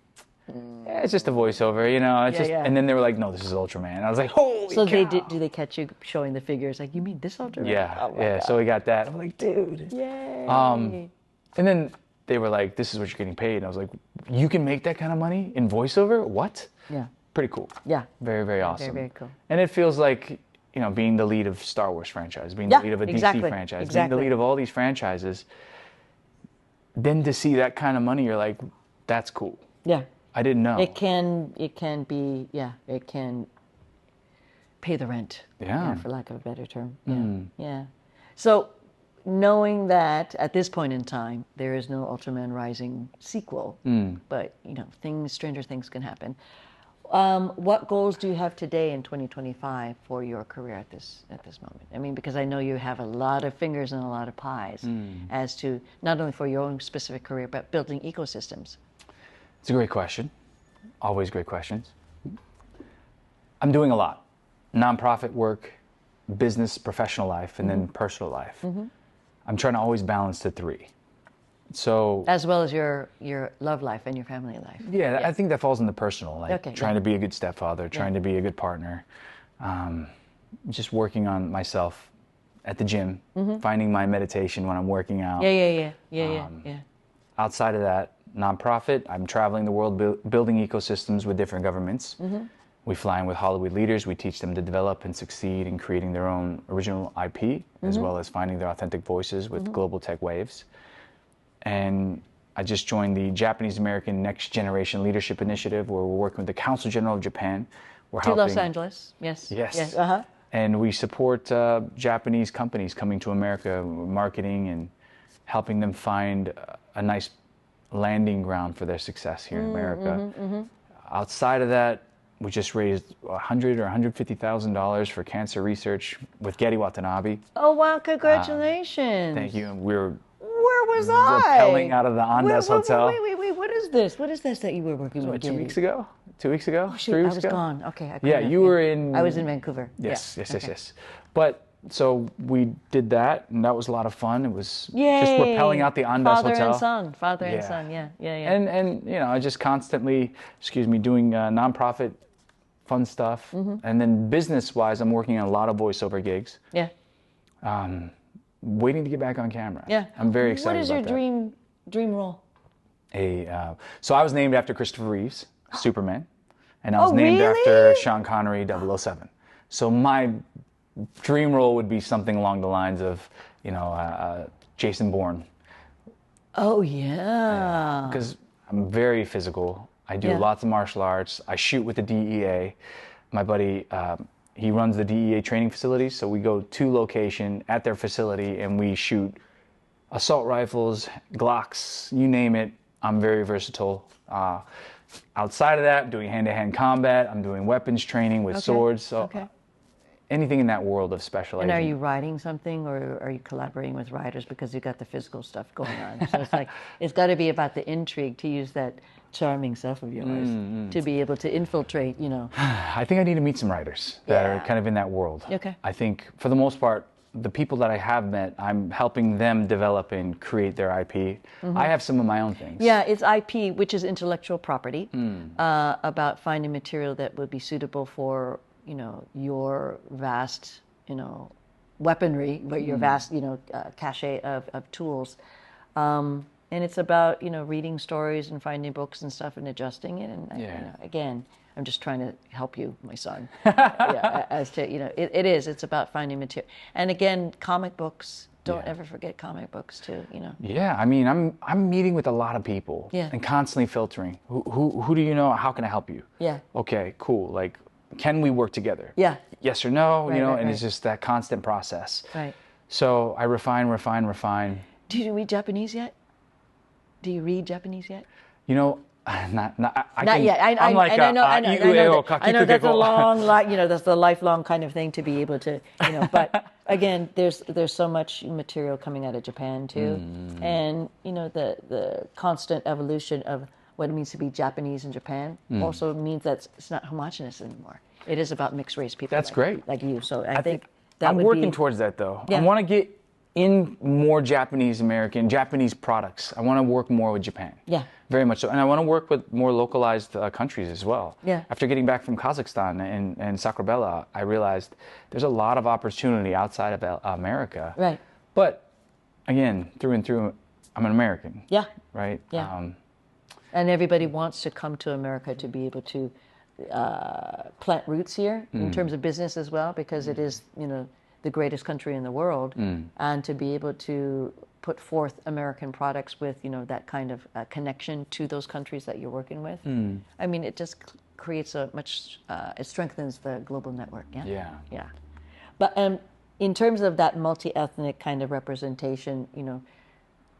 it's just a voiceover, you know. It's And then they were like, no, this is Ultraman. And I was like, holy So cow. do they catch you showing the figures? Like, you mean this Ultraman? Yeah, oh yeah. God. So we got that. I'm like, dude. Yay. And then they were like, this is what you're getting paid. And I was like, you can make that kind of money in voiceover? What? Yeah. Pretty cool. Yeah. Very, very awesome. Very, very cool. And it feels like, you know, being the lead of Star Wars franchise, being the lead of a DC franchise, being the lead of all these franchises. Then to see that kind of money, you're like, that's cool. Yeah. I didn't know. It can be, it can pay the rent. Yeah. For lack of a better term. Yeah. So knowing that at this point in time, there is no Ultraman Rising sequel, but, you know, stranger things can happen. What goals do you have today in 2025 for your career at this moment? I mean, because I know you have a lot of fingers and a lot of pies as to not only for your own specific career, but building ecosystems. It's a great question. Always great questions. I'm doing a lot. Nonprofit work, business, professional life, and then personal life. I'm trying to always balance the three. So as well as your love life and your family life. Yeah, I think that falls in the personal, like trying to be a good stepfather, trying to be a good partner, just working on myself at the gym, finding my meditation when I'm working out. Yeah. Outside of that, nonprofit, I'm traveling the world building ecosystems with different governments. We fly in with Hollywood leaders. We teach them to develop and succeed in creating their own original IP, as well as finding their authentic voices with global tech waves. And I just joined the Japanese American Next Generation Leadership Initiative, where we're working with the Council General of Japan. We're helping Los Angeles, yes. And we support Japanese companies coming to America, marketing and helping them find a nice landing ground for their success here in America. Outside of that, we just raised $100,000 or $150,000 for cancer research with Getty Watanabe. Oh wow! Congratulations. Thank you. And where was I? Rappelling out of the Andes Hotel. Wait! What is this? What is this that you were working with? 2 weeks ago? 2 weeks ago? Oh, shoot, 3 weeks I was ago? gone. Okay. Yeah, you were in. I was in Vancouver. Yes. Okay. But so we did that, and that was a lot of fun. It was Yay. just rappelling out the Andes Father Hotel. Father and son. Yeah. And you know, I just constantly, doing nonprofit fun stuff, and then business-wise, I'm working on a lot of voiceover gigs. Yeah. Waiting to get back on camera. Yeah. I'm very excited about that. What is your dream role? So I was named after Christopher Reeves, Superman, and I was named after Sean Connery, 007. So my dream role would be something along the lines of, Jason Bourne. Oh yeah. Because I'm very physical. I do lots of martial arts. I shoot with the DEA. My buddy, he runs the DEA training facilities, so we go to location at their facility and we shoot assault rifles, Glocks, you name it. I'm very versatile. Outside of that, I'm doing hand-to-hand combat. I'm doing weapons training with swords. So anything in that world of special agent. And are you writing something, or are you collaborating with writers because you got the physical stuff going on? So it's like, it's got to be about the intrigue, to use that charming self of yours, to be able to infiltrate, you know. I think I need to meet some writers that are kind of in that world. Okay. I think for the most part, the people that I have met, I'm helping them develop and create their IP. I have some of my own things. Yeah, it's IP, which is intellectual property, about finding material that would be suitable for, you know, your vast, you know, weaponry, but your vast, you know, cache of tools. And it's about, you know, reading stories and finding books and stuff and adjusting it. And, you know, again, I'm just trying to help you, my son. As to, you know, it's about finding material. And again, comic books, don't ever forget comic books too, you know. Yeah, I mean, I'm meeting with a lot of people and constantly filtering. Who do you know? How can I help you? Yeah. Okay, cool. Like, can we work together? Yeah. Yes or no, you know, and it's just that constant process. Right. So I refine. Do you read Japanese yet? Do you read Japanese yet? You know, not yet. I know that's a long, you know, that's the lifelong kind of thing to be able to, you know. But again, there's so much material coming out of Japan too, and you know, the constant evolution of what it means to be Japanese in Japan also means that it's not homogenous anymore. It is about mixed race people. That's great. Like you. So I think that I'm working towards that though. I want to get in more Japanese products. I want to work more with Japan. Yeah. Very much so. And I want to work with more localized countries as well. Yeah. After getting back from Kazakhstan and Sacrabella, I realized there's a lot of opportunity outside of America. Right. But again, through and through, I'm an American. Yeah. Right? Yeah. And everybody wants to come to America to be able to plant roots here in terms of business as well, because it is, you know, the greatest country in the world, and to be able to put forth American products with, you know, that kind of connection to those countries that you're working with. I mean, it just creates a much, it strengthens the global network. Yeah. Yeah. Yeah. But in terms of that multi-ethnic kind of representation, you know,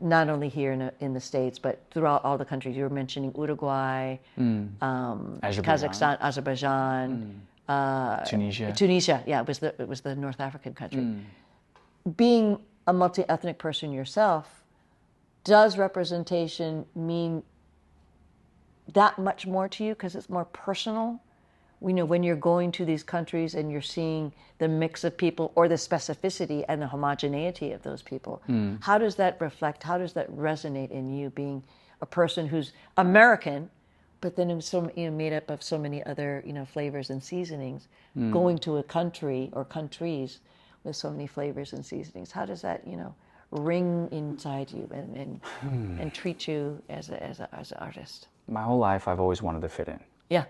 not only here in the States, but throughout all the countries, you were mentioning Uruguay, Kazakhstan, Azerbaijan. Tunisia, yeah, it was the North African country. Being a multi-ethnic person yourself, does representation mean that much more to you because it's more personal? You know, when you're going to these countries and you're seeing the mix of people or the specificity and the homogeneity of those people, how does that reflect? How does that resonate in you, being a person who's American, but then made up of so many other, you know, flavors and seasonings, going to a country or countries with so many flavors and seasonings? How does that, you know, ring inside you and treat you as an artist? My whole life, I've always wanted to fit in. Yeah.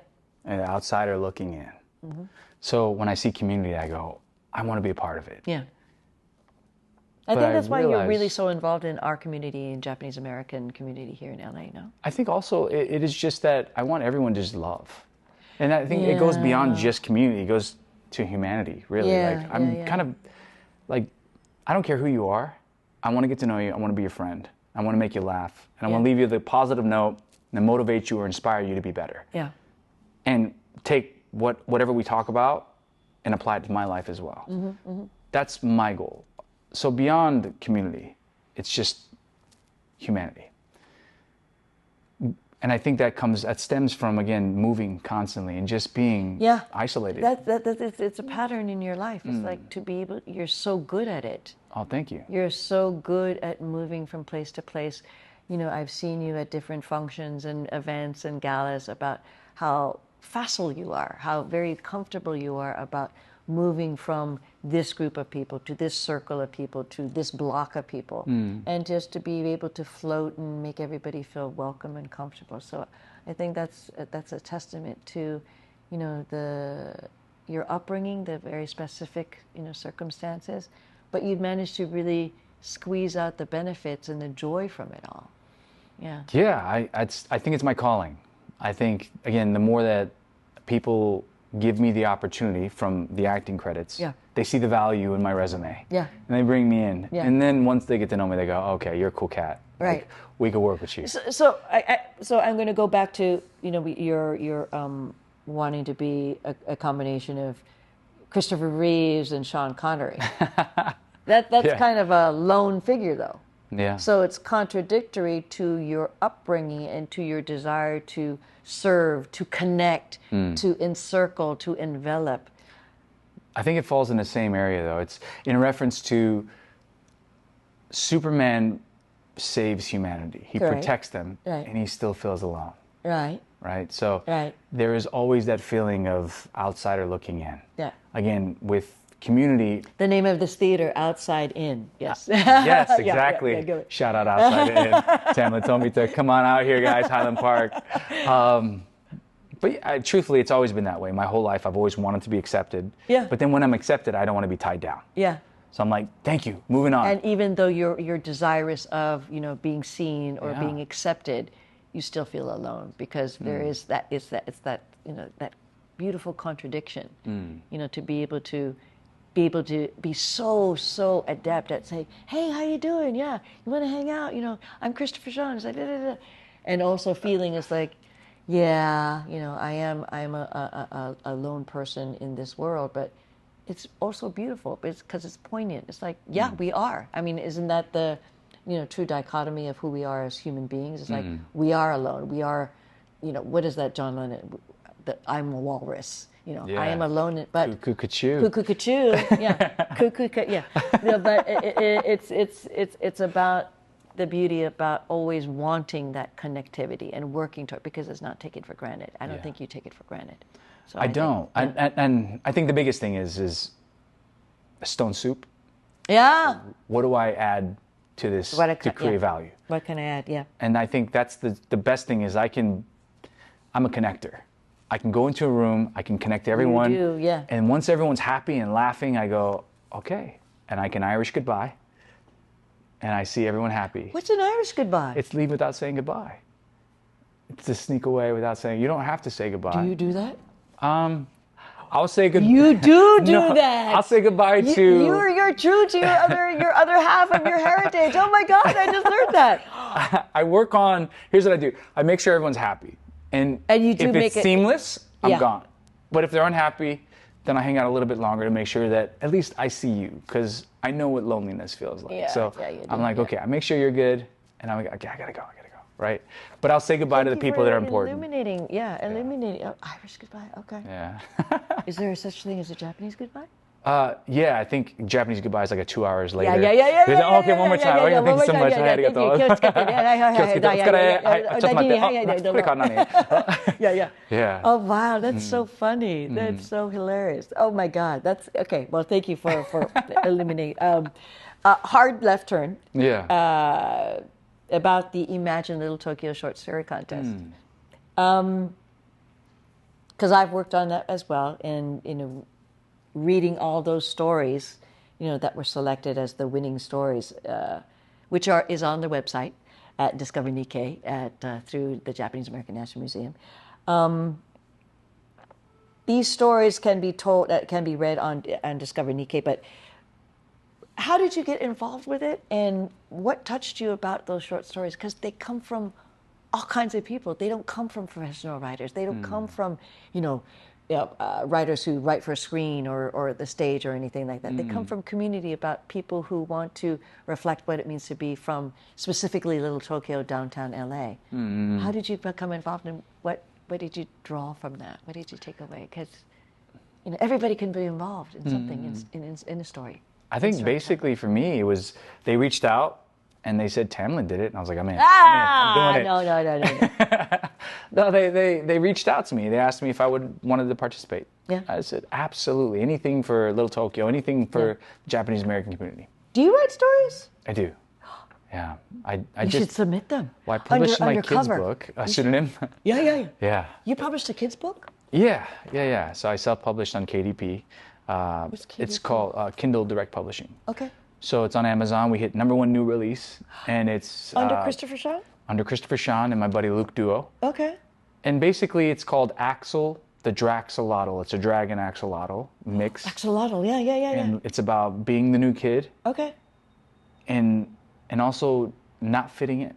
An outsider looking in. So when I see community, I go, I want to be a part of it. Yeah. I think that's why you're really so involved in our community and Japanese American community here in LA, no? I think also it is just that I want everyone to just love. And I think it goes beyond just community. It goes to humanity, really. Yeah, like I'm kind of like, I don't care who you are. I want to get to know you. I want to be your friend. I want to make you laugh. And I want to leave you with a positive note that motivates you or inspire you to be better. Yeah. And take whatever we talk about and apply it to my life as well. That's my goal. So beyond community, it's just humanity. And I think that stems from, again, moving constantly and just being isolated. It's a pattern in your life. It's like to be able, you're so good at it. Oh, thank you. You're so good at moving from place to place. You know, I've seen you at different functions and events and galas about how facile you are, how very comfortable you are about moving from this group of people to this circle of people to this block of people, and just to be able to float and make everybody feel welcome and comfortable. So I think that's a testament to, you know, your upbringing, the very specific, you know, circumstances, but you've managed to really squeeze out the benefits and the joy from it all. Yeah. Yeah, I think it's my calling. I think, again, the more that people give me the opportunity from the acting credits, they see the value in my resume. Yeah. And they bring me in. Yeah. And then once they get to know me, they go, okay, you're a cool cat. Right. Like, we could work with you. So I'm going to go back to, you know, you're wanting to be a combination of Christopher Reeves and Sean Connery. That's kind of a lone figure, though. Yeah. So it's contradictory to your upbringing and to your desire to serve, to connect, to encircle, to envelop. I think it falls in the same area, though. It's in reference to Superman saves humanity. He protects them, and he still feels alone. Right. Right? So there is always that feeling of outsider looking in. Yeah. Again, with community. The name of this theater, Outside In. Yes. Yes, exactly. Yeah, shout out Outside In. Tamlyn Tomita, come on out here, guys, Highland Park. But truthfully, it's always been that way. My whole life, I've always wanted to be accepted. Yeah. But then when I'm accepted, I don't want to be tied down. Yeah. So I'm like, thank you, moving on. And even though you're desirous of, you know, being seen or being accepted, you still feel alone because there is that, it's that, you know, that beautiful contradiction, you know, to be able to be so adept at saying, hey, how you doing? Yeah, you want to hang out? You know, I'm Christopher Sean. It's like, da, da, da. And also feeling it's like, yeah, you know, I'm a lone person in this world, but it's also beautiful because it's poignant. It's like, yeah, we are. I mean, isn't that the, you know, true dichotomy of who we are as human beings? It's like, we are alone. We are, you know, what is that, John Lennon? I'm a walrus. You know, I am alone, but Cuckoo-ca-choo. Cuckoo-ca-choo. Yeah, yeah. No, but it's about the beauty about always wanting that connectivity and working toward, because it's not taken for granted. I don't think you take it for granted. So I don't. And I think the biggest thing is a stone soup. Yeah. What do I add to this to create value? What can I add? Yeah. And I think that's the best thing is I'm a connector. I can go into a room, I can connect everyone. You do, yeah. And once everyone's happy and laughing, I go, okay. And I can Irish goodbye. And I see everyone happy. What's an Irish goodbye? It's leave without saying goodbye. It's to sneak away without saying, you don't have to say goodbye. Do you do that? I'll say goodbye. You do that. I'll say goodbye to... You're true to your other half of your heritage. Oh my God, I just learned that. I work on... Here's what I do. I make sure everyone's happy. And you do if make it's seamless, I'm gone. But if they're unhappy, then I hang out a little bit longer to make sure that at least I see you, because I know what loneliness feels like. So I'm like, okay, I make sure you're good, and I'm like, okay, I gotta go, right? But I'll say goodbye to the people that are important. Illuminating. Oh, Irish goodbye. Okay. Yeah. Is there such thing as a Japanese goodbye? Yeah, I think Japanese goodbye is like 2 hours later. Yeah. Okay, one more time. Okay, thank you so much. Yeah. Oh wow, that's so funny. That's so hilarious. Oh my God, that's okay. Well, thank you for eliminating. Hard left turn. Yeah. About the Imagine Little Tokyo Short Story Contest. Because I've worked on that as well, and you know, reading all those stories, you know, that were selected as the winning stories, which is on the website at Discover Nikkei through the Japanese American National Museum. These stories can be read on Discover Nikkei, but how did you get involved with it, and what touched you about those short stories? Because they come from all kinds of people. They don't come from professional writers. They don't come from, writers who write for a screen or the stage or anything like that. They come from community, about people who want to reflect what it means to be from specifically Little Tokyo, downtown LA. How did you become involved, and what did you draw from that? What did you take away? Because everybody can be involved in something in a story. I think basically for me, it was they reached out and they said Tamlyn did it, and I was like, I'm in. I'm doing it. No, they reached out to me. They asked me if I wanted to participate. Yeah. I said absolutely. Anything for Little Tokyo, anything for the Japanese American community. Do you write stories? I do. Yeah. You should submit them. Well, I published my kids' book, a pseudonym. Yeah. You published a kids' book? Yeah. So I self-published on KDP. What's KDP? It's called Kindle Direct Publishing. Okay. So it's on Amazon. We hit #1 new release, and it's under Christopher Sean? Under Christopher Sean and my buddy Luke Duo. Okay. And basically, it's called Axel the Draxolotl. It's a dragon axolotl mix. Axolotl, yeah. And it's about being the new kid. Okay. And also not fitting in.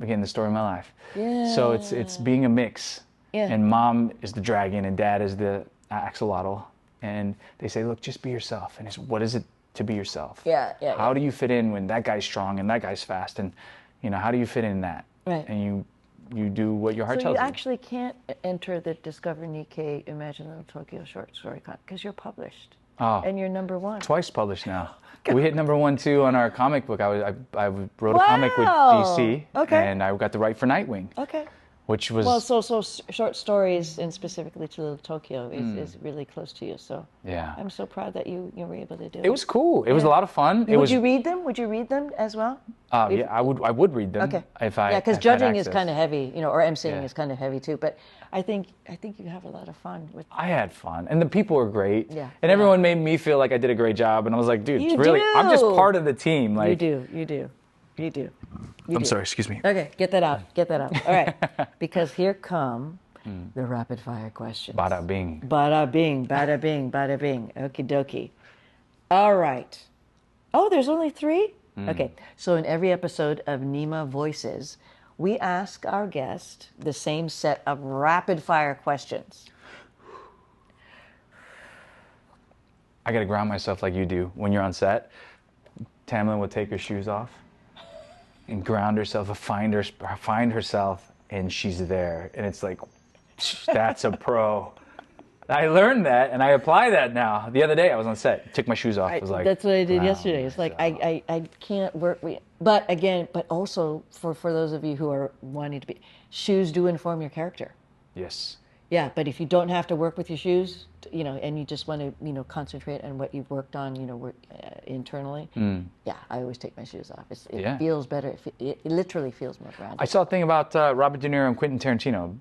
Again, the story of my life. Yeah. So it's being a mix. Yeah. And mom is the dragon and dad is the axolotl. And they say, look, just be yourself. And it's, what is it to be yourself? Yeah. How do you fit in when that guy's strong and that guy's fast? And, how do you fit in that? Right. And you do what your heart tells you. So you actually can't enter the Discover Nikkei Imagine Little Tokyo short story con because you're published. Oh. And you're #1. Twice published now. We hit #1 too on our comic book. I wrote a comic with DC. Okay. And I got the right for Nightwing. Okay. Which was... Well, so short stories, and specifically to Little Tokyo, is really close to you. So yeah. I'm so proud that you were able to do it. It was cool. It was a lot of fun. Would you read them? Would you read them as well? Yeah, I would read them. Okay. If I because had judging is access. kind of heavy, or emceeing is kind of heavy too. But I think you have a lot of fun with. I had fun, and the people were great. Yeah. And everyone made me feel like I did a great job, and I was like, dude, You really, I'm just do. part of the team. Like, You do. I'm sorry, excuse me. Okay, get that out. All right, because here come the rapid fire questions. Bada bing. Bada bing, bada bing, bada bing. Okie dokie. All right. Oh, there's only 3? Okay, so in every episode of Nima Voices, we ask our guest the same set of rapid fire questions. I got to ground myself like you do when you're on set. Tamlyn would take her shoes off and ground herself, find herself, and she's there. And it's like, that's a pro. I learned that, and I apply that now. The other day, I was on set, took my shoes off. I was like, that's what I did yesterday. It's like, I can't work with... But again, also, for those of you who are wanting to be... Shoes do inform your character. Yes. Yeah, but if you don't have to work with your shoes, and you just want to, concentrate on what you've worked on, internally, yeah, I always take my shoes off. It feels better. It literally feels more grounded. I saw a thing about Robert De Niro and Quentin Tarantino.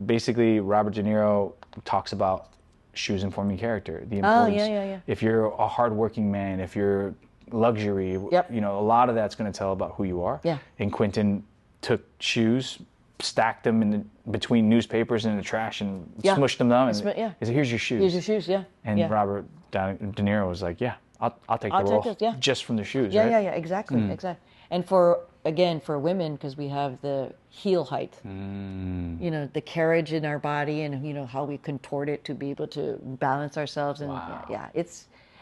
Basically, Robert De Niro talks about shoes informing character. The importance. Yeah. If you're a hardworking man, if you're luxury, a lot of that's going to tell about who you are. Yeah. And Quentin took shoes, stacked them between newspapers and in the trash and smushed them down. And he said, here's your shoes. Here's your shoes, yeah. And Robert De Niro was like, I'll take the role just from the shoes, right? Yeah, exactly. And for women, because we have the heel height, the carriage in our body and, how we contort it to be able to balance ourselves. And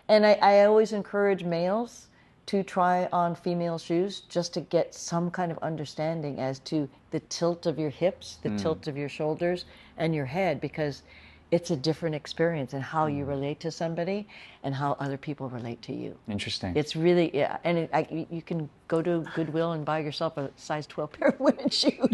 and I always encourage males to try on female shoes just to get some kind of understanding as to the tilt of your hips, the tilt of your shoulders and your head, because it's a different experience and how you relate to somebody and how other people relate to you. Interesting. It's really, and you can go to Goodwill and buy yourself a size 12 pair of women's shoes.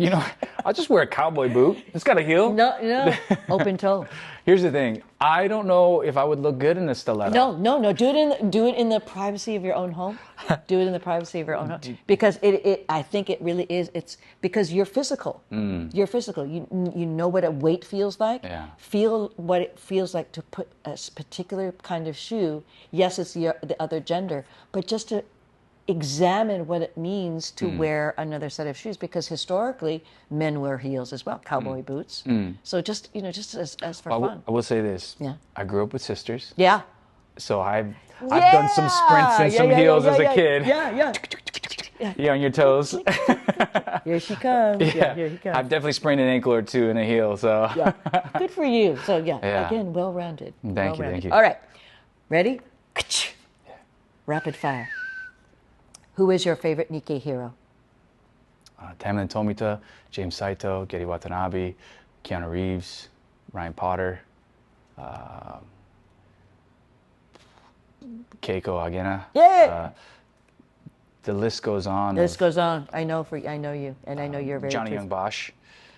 I'll just wear a cowboy boot. It's got a heel. No, open toe. Here's the thing. I don't know if I would look good in a stiletto. No. Do it in the privacy of your own home. Do it in the privacy of your own home. Because I think it really is. It's because you're physical. You're physical. You know what a weight feels like. Yeah. Feel what it feels like to put a particular kind of shoe. Yes, it's the other gender, but just to examine what it means to wear another set of shoes, because historically men wear heels as well, cowboy boots. So just as for fun. I will say this. Yeah. I grew up with sisters. Yeah. So I've done some sprints and some heels as a kid. Yeah. Yeah, on your toes. Here she comes. Yeah, here he comes. I've definitely sprained an ankle or two in a heel. So good for you. So again, well-rounded. Thank you. All right, ready? Rapid fire. Who is your favorite Nikkei hero? Tamlyn Tomita, James Saito, Gary Watanabe, Keanu Reeves, Ryan Potter, Keiko Agena. Yeah. The list goes on. The list goes on. I know you, and I know you're very. Johnny Young Bosch.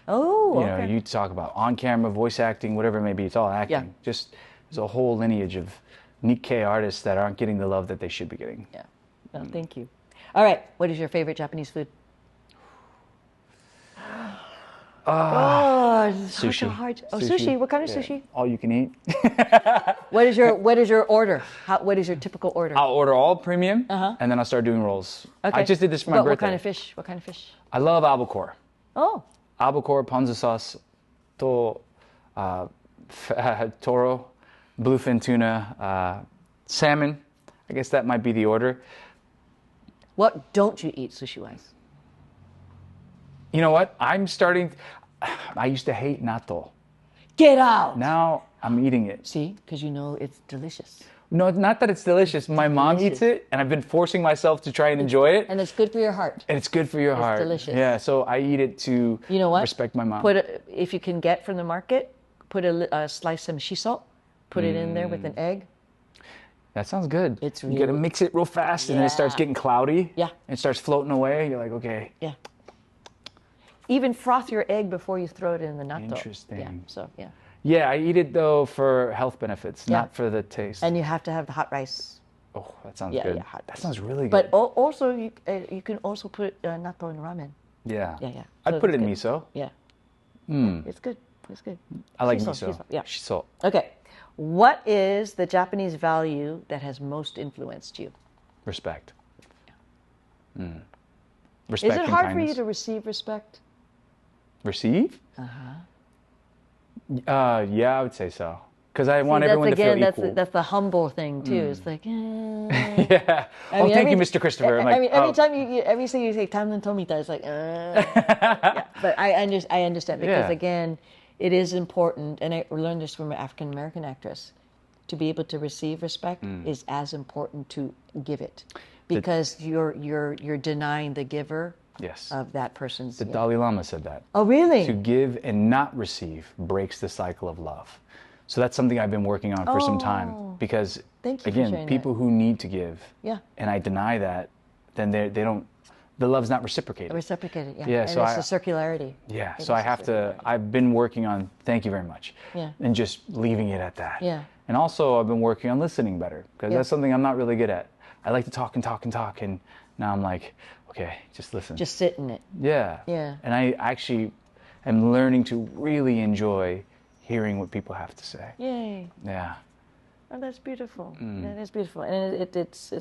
Oh, okay. You talk about on-camera voice acting, whatever it may be. It's all acting. Yeah. Just there's a whole lineage of Nikkei artists that aren't getting the love that they should be getting. Yeah. No, thank you. All right. What is your favorite Japanese food? Sushi. Sushi. What kind of sushi? All you can eat. What is your order? What is your typical order? I'll order all premium, and then I'll start doing rolls. Okay. I just did this for my birthday. What kind of fish? I love albacore. Oh. Albacore, ponzu sauce, natto, toro, bluefin tuna, salmon. I guess that might be the order. What don't you eat sushi-wise? You know what? I used to hate natto. Get out! Now I'm eating it. See, because you know it's delicious. No, not that it's delicious. My mom eats it, and I've been forcing myself to try and enjoy it. And it's good for your heart. And it's good for your heart. It's delicious. Yeah, so I eat it to respect my mom. If you can get from the market, put a slice of shiso, put it in there with an egg. That sounds good. It's you gotta mix it real fast, and then it starts getting cloudy. Yeah. And it starts floating away. You're like, okay. Yeah. Even froth your egg before you throw it in the natto. Interesting. Yeah. So yeah. Yeah, I eat it though for health benefits, not for the taste. And you have to have the hot rice. Oh, that sounds good. Yeah, hot that rice. sounds really good. But also, you can also put natto in ramen. Yeah. Yeah, yeah. I'd So put it it's in good. miso. Yeah. It's good. It's good. I like miso. Shiso. Yeah. Shiso. Okay. What is the Japanese value that has most influenced you? Respect. Respect Is it and hard kindness. for you to receive respect? Receive? Yeah, I would say so. Because I want See, everyone to feel equal. That's the humble thing too. It's like, Yeah. I mean, Thank you, Mr. Christopher. I'm like, every time every time you say Tamlyn Tomita, it's like, yeah. But I understand because again, it is important, and I learned this from an African American actress. To be able to receive respect is as important to give it, because you're denying the giver of that person's. The Dalai Lama said that. Oh, really? To give and not receive breaks the cycle of love. So that's something I've been working on for some time, because Thank you for again, sharing people who need to give, and I deny that, then they don't. The love's not reciprocated. Reciprocated, yeah. Yeah, and so it's a circularity. Yeah, so I have to. I've been working on. Thank you very much. Yeah. And just leaving it at that. Yeah. And also, I've been working on listening better, because that's something I'm not really good at. I like to talk and talk and talk, and now I'm like, okay, just listen. Just sit in it. Yeah. Yeah. And I actually am learning to really enjoy hearing what people have to say. Yay. Yeah. Oh, that's beautiful. That is beautiful, and it's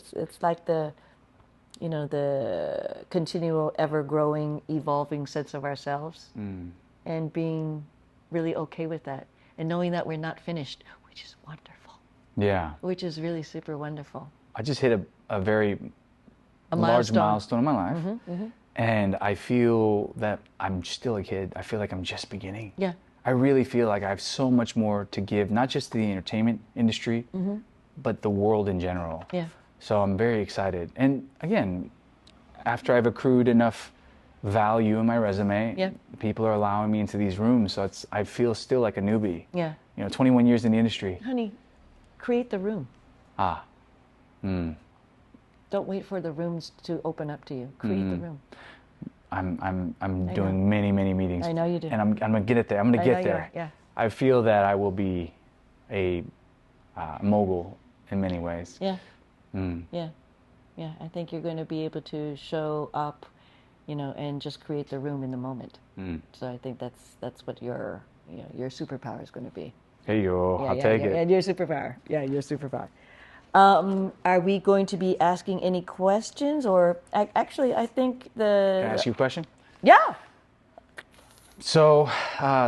like the continual, ever-growing, evolving sense of ourselves, and being really okay with that, and knowing that we're not finished, which is wonderful. Yeah. Which is really super wonderful. I just hit a very large milestone in my life, and I feel that I'm still a kid. I feel like I'm just beginning. Yeah. I really feel like I have so much more to give, not just to the entertainment industry, but the world in general. Yeah. So I'm very excited. And again, after I've accrued enough value in my resume, people are allowing me into these rooms. So I feel still like a newbie. Yeah. 21 years in the industry. Honey, create the room. Don't wait for the rooms to open up to you. Create the room. I'm doing many meetings. I know you do. And I'm gonna get it there. I'm gonna get there. Are, yeah. I feel that I will be a mogul in many ways. Yeah. Yeah. Yeah. I think you're going to be able to show up, and just create the room in the moment. So I think that's what your superpower is going to be. There you go. I'll take it. And your superpower. Yeah, your superpower. Are we going to be asking any questions, or actually, I think Can I ask you a question? Yeah. So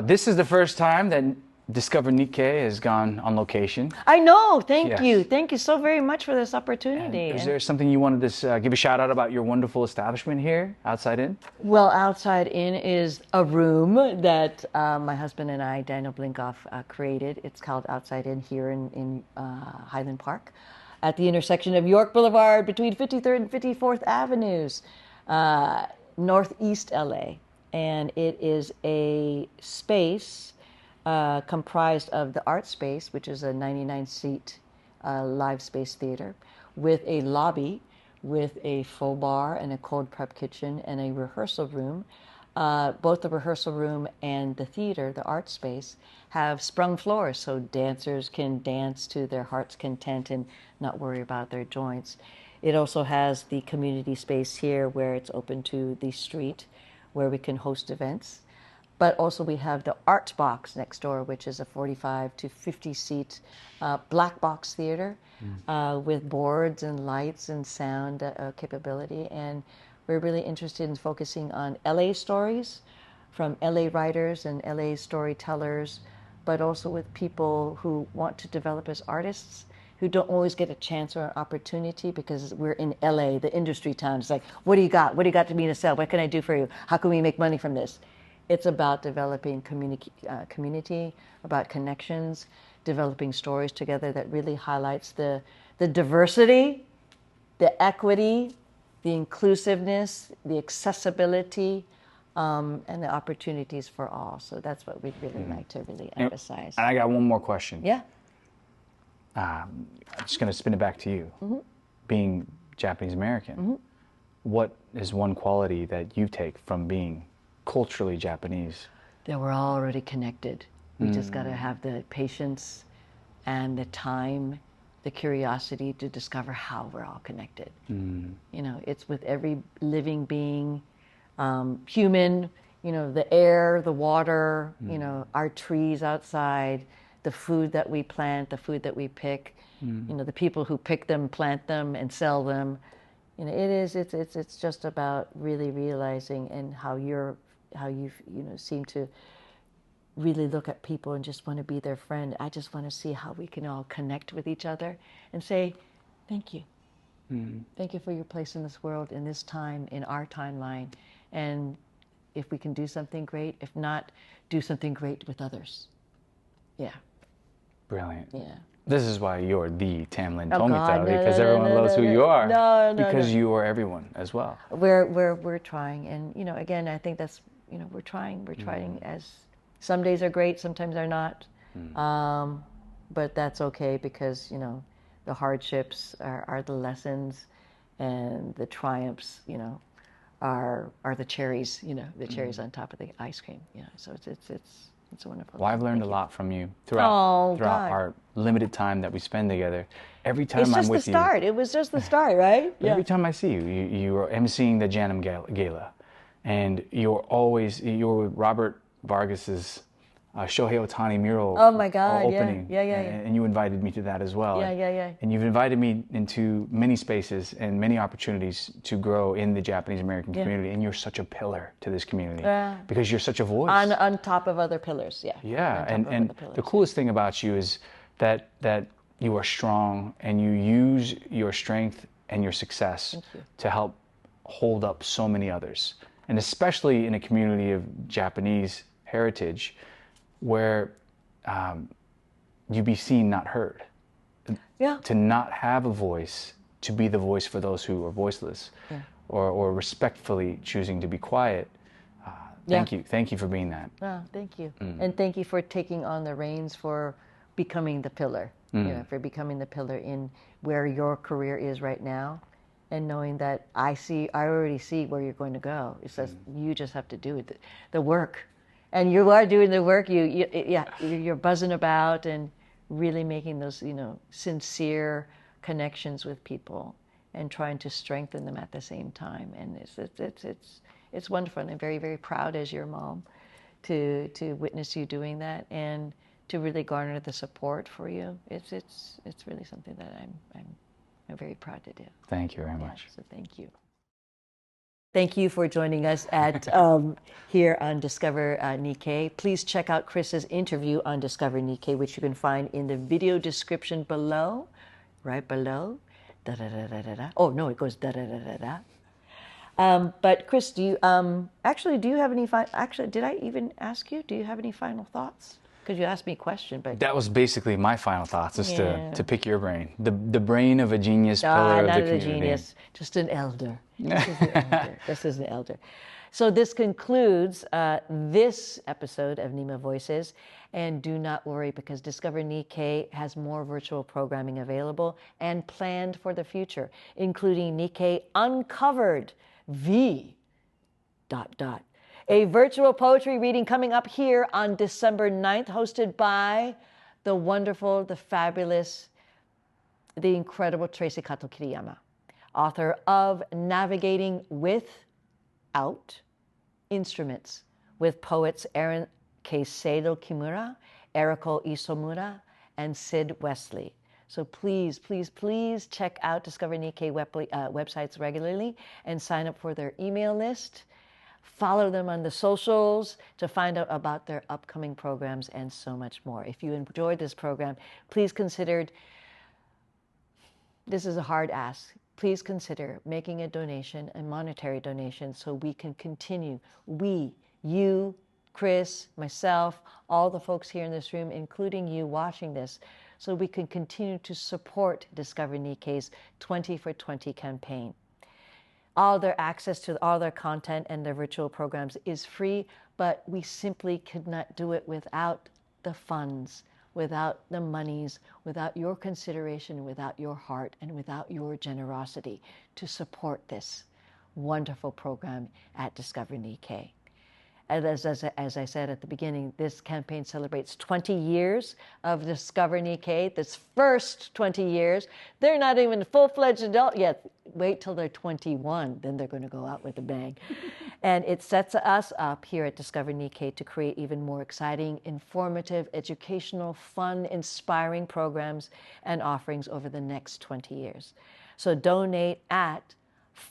this is the first time that Discover Nikkei has gone on location. I know. Thank you. Thank you so very much for this opportunity. And is there something you wanted to give a shout out about your wonderful establishment here, Outside In? Well, Outside In is a room that my husband and I, Daniel Blinkoff, created. It's called Outside In here in Highland Park, at the intersection of York Boulevard between 53rd and 54th Avenues, Northeast LA. And it is a space comprised of the art space, which is a 99-seat live space theater, with a lobby, with a full bar and a cold prep kitchen and a rehearsal room. Both the rehearsal room and the theater, the art space, have sprung floors, so dancers can dance to their heart's content and not worry about their joints. It also has the community space here where it's open to the street, where we can host events. But also we have the Art Box next door, which is a 45 to 50 seat black box theater with boards and lights and sound capability. And we're really interested in focusing on LA stories, from LA writers and LA storytellers, but also with people who want to develop as artists, who don't always get a chance or an opportunity because we're in LA, the industry town. It's like, what do you got? What do you got to me to sell? What can I do for you? How can we make money from this? It's about developing community, about connections, developing stories together that really highlights the diversity, the equity, the inclusiveness, the accessibility, and the opportunities for all. So that's what we'd really like to really emphasize. And I got one more question. Yeah. I'm just going to spin it back to you. Being Japanese American, what is one quality that you take from being culturally Japanese? That we're all already connected. We just got to have the patience and the time, the curiosity to discover how we're all connected. You know, it's with every living being, human, you know, the air, the water, you know, our trees outside, the food that we plant, the food that we pick, you know, the people who pick them, plant them, and sell them. You know, it's just about really realizing and how you seem to really look at people and just want to be their friend. I just want to see how we can all connect with each other and say, thank you. Thank you for your place in this world, in this time, in our timeline. And if we can do something great, if not, do something great with others. Yeah. Brilliant. Yeah. This is why you're the Tamlyn Tomita, God, no, because no, everyone no, loves no, who no, you are. no, because you are everyone as well. We're trying, and you know, again, I think that's, you know, we're trying as some days are great, sometimes are not, but that's okay because, you know, the hardships are the lessons, and the triumphs, you know, are the cherries, you know, the cherries on top of the ice cream, you know. So it's wonderful. Well, I've learned a lot from you throughout our limited time that we spend together. Every time I'm with you, it was just the start, right? Yeah. Every time I see you, you are emceeing the JANM Gala, and you're with Robert Vargas's Shohei Ohtani mural. Oh my God! Opening. Yeah. And you invited me to that as well. Yeah. And you've invited me into many spaces and many opportunities to grow in the Japanese American community. And you're such a pillar to this community because you're such a voice on top of other pillars. Yeah. Yeah, and the coolest thing about you is that you are strong and you use your strength and your success to help hold up so many others, and especially in a community of Japanese heritage where you be seen, not heard. Yeah. To not have a voice, to be the voice for those who are voiceless, or respectfully choosing to be quiet. Thank you for being that. Oh, thank you, and thank you for taking on the reins for becoming the pillar. You know, for becoming the pillar in where your career is right now, and knowing that I already see where you're going to go. It's just you just have to do it, the work. And you are doing the work. You're buzzing about and really making those, you know, sincere connections with people and trying to strengthen them at the same time. And it's wonderful. And I'm very, very proud as your mom to witness you doing that and to really garner the support for you. It's really something that I'm very proud to do. Thank you very much. So thank you. Thank you for joining us at here on Discover Nikkei. Please check out Chris's interview on Discover Nikkei, which you can find in the video description below, right below. Da da da da da da. Oh no, it goes da da da da da. But Chris, do you have any did I even ask you? Do you have any final thoughts? Because you asked me a question, but that was basically my final thoughts, is to pick your brain, the brain of a genius pillar of the community. Not a genius, just an elder. This is an elder. So this concludes this episode of Nima Voices, and do not worry because Discover Nikkei has more virtual programming available and planned for the future, including Nikkei Uncovered V. A virtual poetry reading coming up here on December 9th, hosted by the wonderful, the fabulous, the incredible Tracy Kato Kiriyama, author of Navigating Without Instruments with poets Aaron Keisedo Kimura, Eriko Isomura, and Sid Wesley. So please, please, please check out Discover Nikkei websites regularly and sign up for their email list. Follow them on the socials to find out about their upcoming programs and so much more. If you enjoyed this program, please consider, this is a hard ask, please consider making a donation, a monetary donation, so we can continue. We, you, Chris, myself, all the folks here in this room, including you watching this, so we can continue to support Discover Nikkei's 20 for 20 campaign. All their access to all their content and their virtual programs is free, but we simply could not do it without the funds, without the monies, without your consideration, without your heart, and without your generosity to support this wonderful program at Discover Nikkei. As I said at the beginning, this campaign celebrates 20 years of Discover Nikkei, this first 20 years. They're not even full-fledged adult yet. Wait till they're 21, then they're going to go out with a bang. And it sets us up here at Discover Nikkei to create even more exciting, informative, educational, fun, inspiring programs and offerings over the next 20 years. So donate at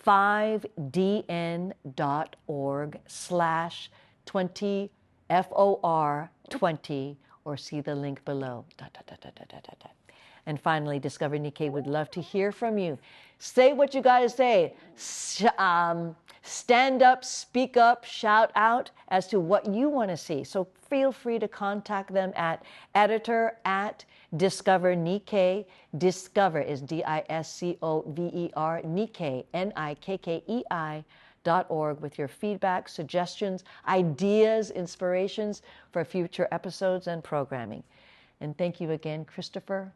5dn.org/20 FOR20 or see the link below. And finally, Discover Nikkei would love to hear from you. Say what you got to say. Stand up, speak up, shout out as to what you want to see. So feel free to contact them at editor@Discover Nikkei. Discover is DISCOVER, Nikkei, NIKKEI.org with your feedback, suggestions, ideas, inspirations for future episodes and programming. And thank you again, Christopher.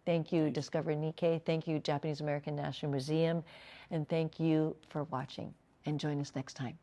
Thank you, Discover Nikkei. Thank you, Japanese American National Museum. And thank you for watching. And join us next time.